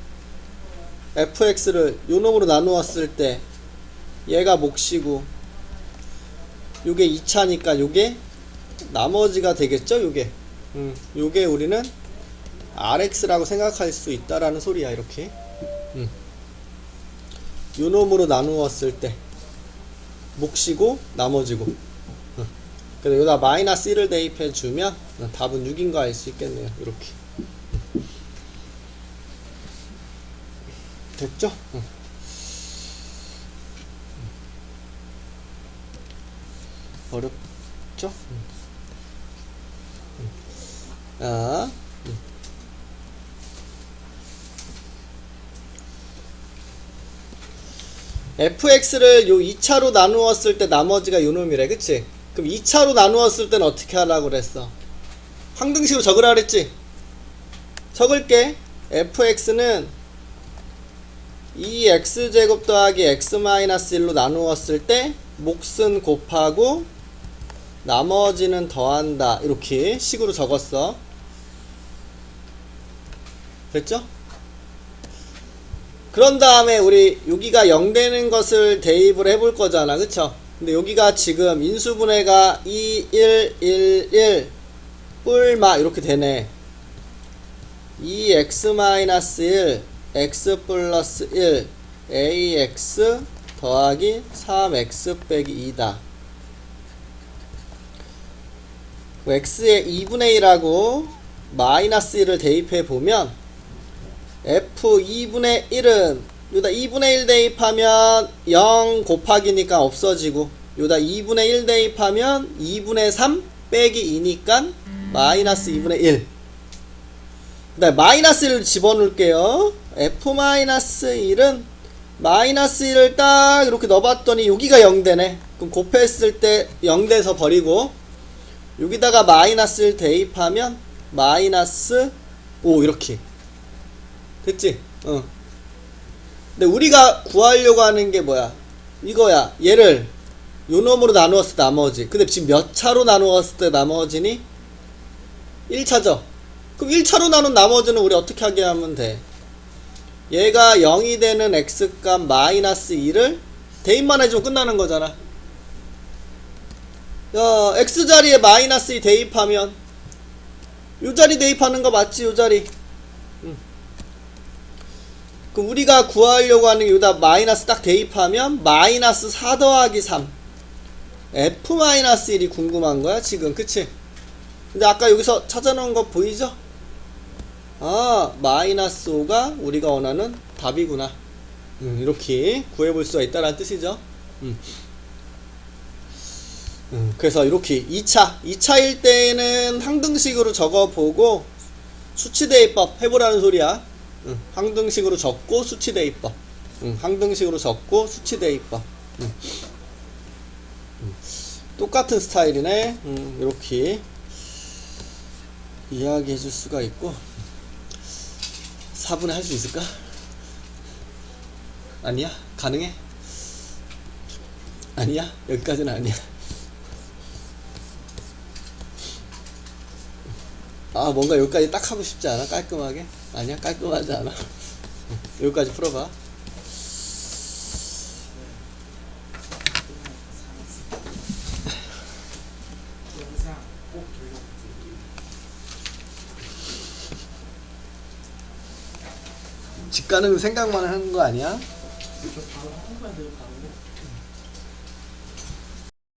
fx를 요놈으로 나누었을 때 얘가 몫이고 요게 2차니까 요게 나머지가 되겠죠. 요게 우리는 rx라고 생각할 수 있다라는 소리야. 이렇게 요놈으로 나누었을 때 몫이고 나머지고. 그래서 여기다 마이너스 1을 대입해 주면 답은 6인 거 알 수 있겠네요. 이렇게 됐죠? 어렵죠? fx를 요 2차로 나누었을 때 나머지가 요놈이래. 그치? 그럼 2차로 나누었을 때는 어떻게 하라고 그랬어? 항등식으로 적으라 그랬지? 적을게. fx는 2x제곱 더하기 x-1로 나누었을 때 몫은 곱하고 나머지는 더한다. 이렇게 식으로 적었어. 됐죠? 그런 다음에 우리 여기가 0 되는 것을 대입을 해볼 거잖아. 그쵸? 근데 여기가 지금 인수분해가 2, 1, 1, 1 뿔마 이렇게 되네. 2x-1 x 플러스 1 ax 더하기 3x 빼기 2다. x에 2분의 1하고 마이너스 1을 대입해 보면 f 2분의 1은 요다 2분의 1 대입하면 0 곱하기니까 없어지고 요다 2분의 1 대입하면 2분의 3 빼기 2니까 마이너스 2분의 1. 그 다음에 마이너스 1을 집어넣을게요. f-1은 마이너스 1을 딱 이렇게 넣어봤더니 여기가 0 되네. 그럼 곱했을 때 0 돼서 버리고 여기다가 마이너스 1 대입하면 마이너스 5 이렇게 됐지? 근데 우리가 구하려고 하는 게 뭐야? 이거야. 얘를 요놈으로 나누었을 때 나머지. 근데 지금 몇 차로 나누었을 때 나머지니? 1차죠? 그럼 1차로 나눈 나머지는 우리 어떻게 하게 하면 돼? 얘가 0이 되는 x값 마이너스 2를 대입만 해주면 끝나는 거잖아. x자리에 마이너스 2 대입하면 요 자리 대입하는 거 맞지? 요 자리. 그럼 우리가 구하려고 하는 게 여기다 마이너스 딱 대입하면 마이너스 4 더하기 3 F-1이 궁금한 거야 지금, 그치? 근데 아까 여기서 찾아놓은 거 보이죠? 아, 마이너스 5가 우리가 원하는 답이구나. 이렇게 구해볼 수가 있다는 뜻이죠. 그래서 이렇게 2차일 때는 항등식으로 적어보고 수치대입법 해보라는 소리야. 항등식으로 적고 수치대입법. 항등식으로 적고 수치대입법. 똑같은 스타일이네. 이렇게 이야기해 줄 수가 있고. 4분에 할 수 있을까? 아니야? 가능해? 아니야? 여기까지는 아니야. 아, 뭔가 여기까지 딱 하고 싶지 않아? 깔끔하게? 아니야? 깔끔하지 않아? 여기까지 풀어봐. 집 가는 생각만 하는 거 아니야? 바로 한 번만 더 가고